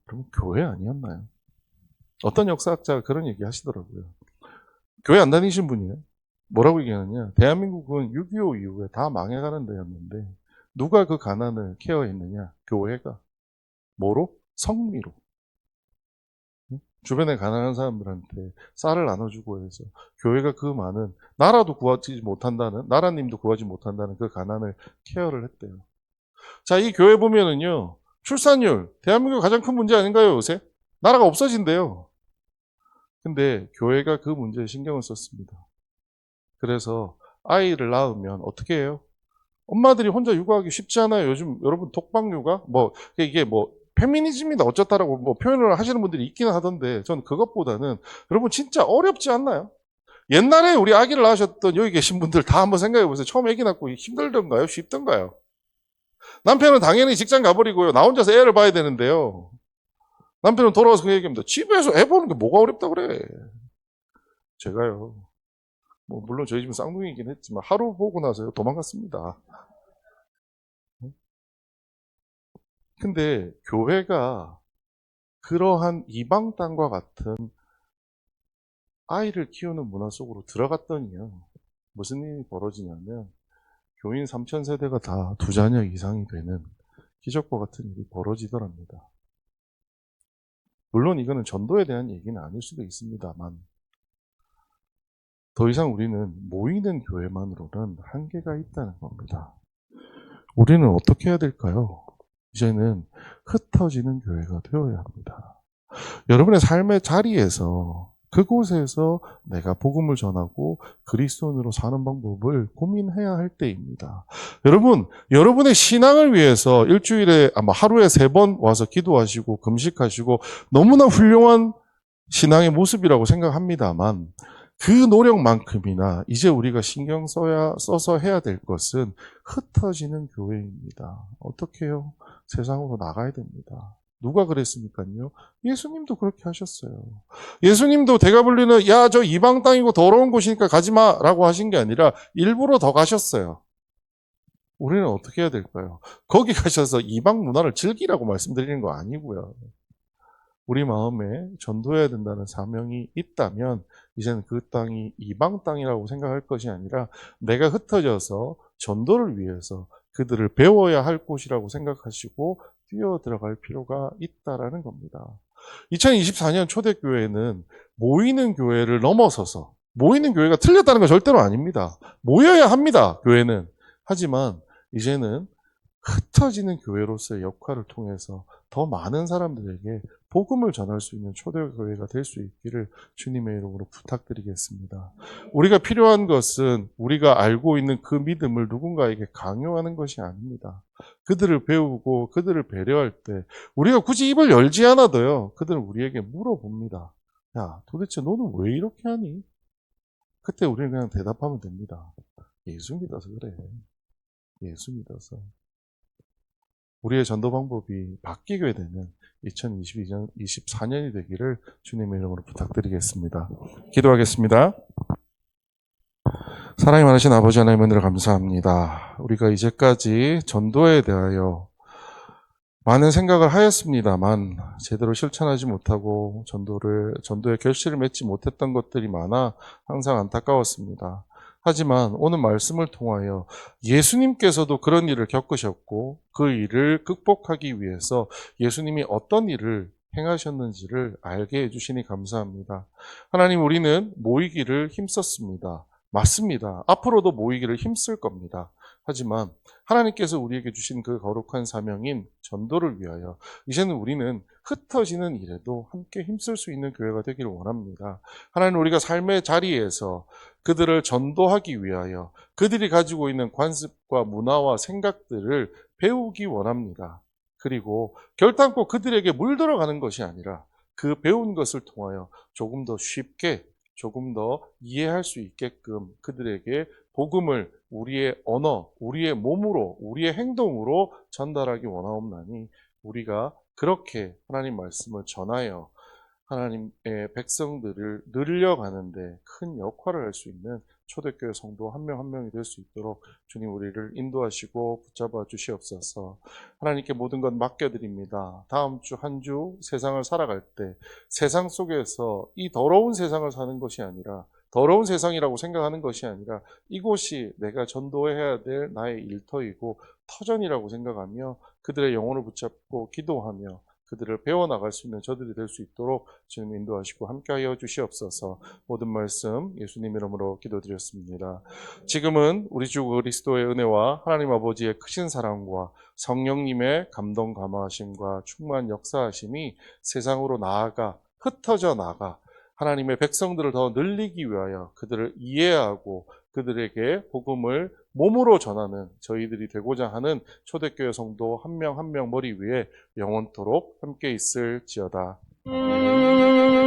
S1: 그럼 교회 아니었나요? 어떤 역사학자가 그런 얘기 하시더라고요. 교회 안 다니신 분이에요. 뭐라고 얘기하느냐. 대한민국은 6.25 이후에 다 망해가는 데였는데 누가 그 가난을 케어했느냐. 교회가. 뭐로? 성미로. 주변에 가난한 사람들한테 쌀을 나눠주고 해서 교회가 그 많은 나라도 구하지 못한다는 나라님도 구하지 못한다는 그 가난을 케어를 했대요. 자, 이 교회 보면은요. 출산율 대한민국 가장 큰 문제 아닌가요, 요새? 나라가 없어진대요. 근데 교회가 그 문제에 신경을 썼습니다. 그래서 아이를 낳으면 어떻게 해요? 엄마들이 혼자 육아하기 쉽지 않아요. 요즘 여러분 독박 육아? 이게 페미니즘이다 어쩌다라고 표현을 하시는 분들이 있기는 하던데 저는 그것보다는 여러분 진짜 어렵지 않나요? 옛날에 우리 아기를 낳으셨던 여기 계신 분들 다 한번 생각해 보세요. 처음 아기 낳고 힘들던가요? 쉽던가요? 남편은 당연히 직장 가버리고요. 나 혼자서 애를 봐야 되는데요. 남편은 돌아와서 그 얘기합니다. 집에서 애 보는 게 뭐가 어렵다 그래. 제가요. 물론 저희 집은 쌍둥이긴 했지만 하루 보고 나서 도망갔습니다. 근데 교회가 그러한 이방 땅과 같은 아이를 키우는 문화 속으로 들어갔더니요. 무슨 일이 벌어지냐면 교인 3,000세대가 다 2자녀 이상이 되는 기적과 같은 일이 벌어지더랍니다. 물론 이거는 전도에 대한 얘기는 아닐 수도 있습니다만 더 이상 우리는 모이는 교회만으로는 한계가 있다는 겁니다. 우리는 어떻게 해야 될까요? 이제는 흩어지는 교회가 되어야 합니다. 여러분의 삶의 자리에서 그곳에서 내가 복음을 전하고 그리스도인으로 사는 방법을 고민해야 할 때입니다. 여러분, 여러분의 신앙을 위해서 일주일에 아마 하루에 3번 와서 기도하시고 금식하시고 너무나 훌륭한 신앙의 모습이라고 생각합니다만 그 노력만큼이나 이제 우리가 신경 써서 해야 될 것은 흩어지는 교회입니다. 어떻게 해요? 세상으로 나가야 됩니다. 누가 그랬습니까요? 예수님도 그렇게 하셨어요. 예수님도 대가불리는 야, 저 이방 땅이고 더러운 곳이니까 가지 마라고 하신 게 아니라 일부러 더 가셨어요. 우리는 어떻게 해야 될까요? 거기 가셔서 이방 문화를 즐기라고 말씀드리는 거 아니고요. 우리 마음에 전도해야 된다는 사명이 있다면 이제는 그 땅이 이방 땅이라고 생각할 것이 아니라 내가 흩어져서 전도를 위해서 그들을 배워야 할 곳이라고 생각하시고 뛰어 들어갈 필요가 있다라는 겁니다. 2024년 초대교회는 모이는 교회를 넘어서서 모이는 교회가 틀렸다는 건 절대로 아닙니다. 모여야 합니다. 교회는. 하지만 이제는 흩어지는 교회로서의 역할을 통해서 더 많은 사람들에게 복음을 전할 수 있는 초대교회가 될 수 있기를 주님의 이름으로 부탁드리겠습니다. 우리가 필요한 것은 우리가 알고 있는 그 믿음을 누군가에게 강요하는 것이 아닙니다. 그들을 배우고 그들을 배려할 때 우리가 굳이 입을 열지 않아도요. 그들은 우리에게 물어봅니다. 야, 도대체 너는 왜 이렇게 하니? 그때 우리는 그냥 대답하면 됩니다. 예수 믿어서 그래. 예수 믿어서. 우리의 전도 방법이 바뀌게 되는 2022년, 24년이 되기를 주님의 이름으로 부탁드리겠습니다. 기도하겠습니다. 사랑이 많으신 아버지 하나님 은혜를 감사합니다. 우리가 이제까지 전도에 대하여 많은 생각을 하였습니다만 제대로 실천하지 못하고 전도의 결실을 맺지 못했던 것들이 많아 항상 안타까웠습니다. 하지만 오늘 말씀을 통하여 예수님께서도 그런 일을 겪으셨고 그 일을 극복하기 위해서 예수님이 어떤 일을 행하셨는지를 알게 해주시니 감사합니다. 하나님, 우리는 모이기를 힘썼습니다. 맞습니다. 앞으로도 모이기를 힘쓸 겁니다. 하지만 하나님께서 우리에게 주신 그 거룩한 사명인 전도를 위하여 이제는 우리는 흩어지는 일에도 함께 힘쓸 수 있는 교회가 되기를 원합니다. 하나님, 우리가 삶의 자리에서 그들을 전도하기 위하여 그들이 가지고 있는 관습과 문화와 생각들을 배우기 원합니다. 그리고 결단코 그들에게 물들어가는 것이 아니라 그 배운 것을 통하여 조금 더 쉽게, 조금 더 이해할 수 있게끔 그들에게 복음을 우리의 언어, 우리의 몸으로, 우리의 행동으로 전달하기 원하옵나니 우리가 그렇게 하나님 말씀을 전하여 하나님의 백성들을 늘려가는데 큰 역할을 할 수 있는 초대교회 성도 한 명 한 명이 될 수 있도록 주님 우리를 인도하시고 붙잡아 주시옵소서. 하나님께 모든 것 맡겨드립니다. 다음 주 한 주 세상을 살아갈 때 세상 속에서 이 더러운 세상을 사는 것이 아니라, 더러운 세상이라고 생각하는 것이 아니라 이곳이 내가 전도해야 될 나의 일터이고 터전이라고 생각하며 그들의 영혼을 붙잡고 기도하며 그들을 배워나갈 수 있는 저들이 될 수 있도록 주님 인도하시고 함께하여 주시옵소서. 모든 말씀 예수님 이름으로 기도드렸습니다. 지금은 우리 주 그리스도의 은혜와 하나님 아버지의 크신 사랑과 성령님의 감동 감화하심과 충만 역사하심이 세상으로 나아가 흩어져 나가 하나님의 백성들을 더 늘리기 위하여 그들을 이해하고 그들에게 복음을 몸으로 전하는 저희들이 되고자 하는 초대교회 성도 한 명 한 명 머리 위에 영원토록 함께 있을지어다. 아멘.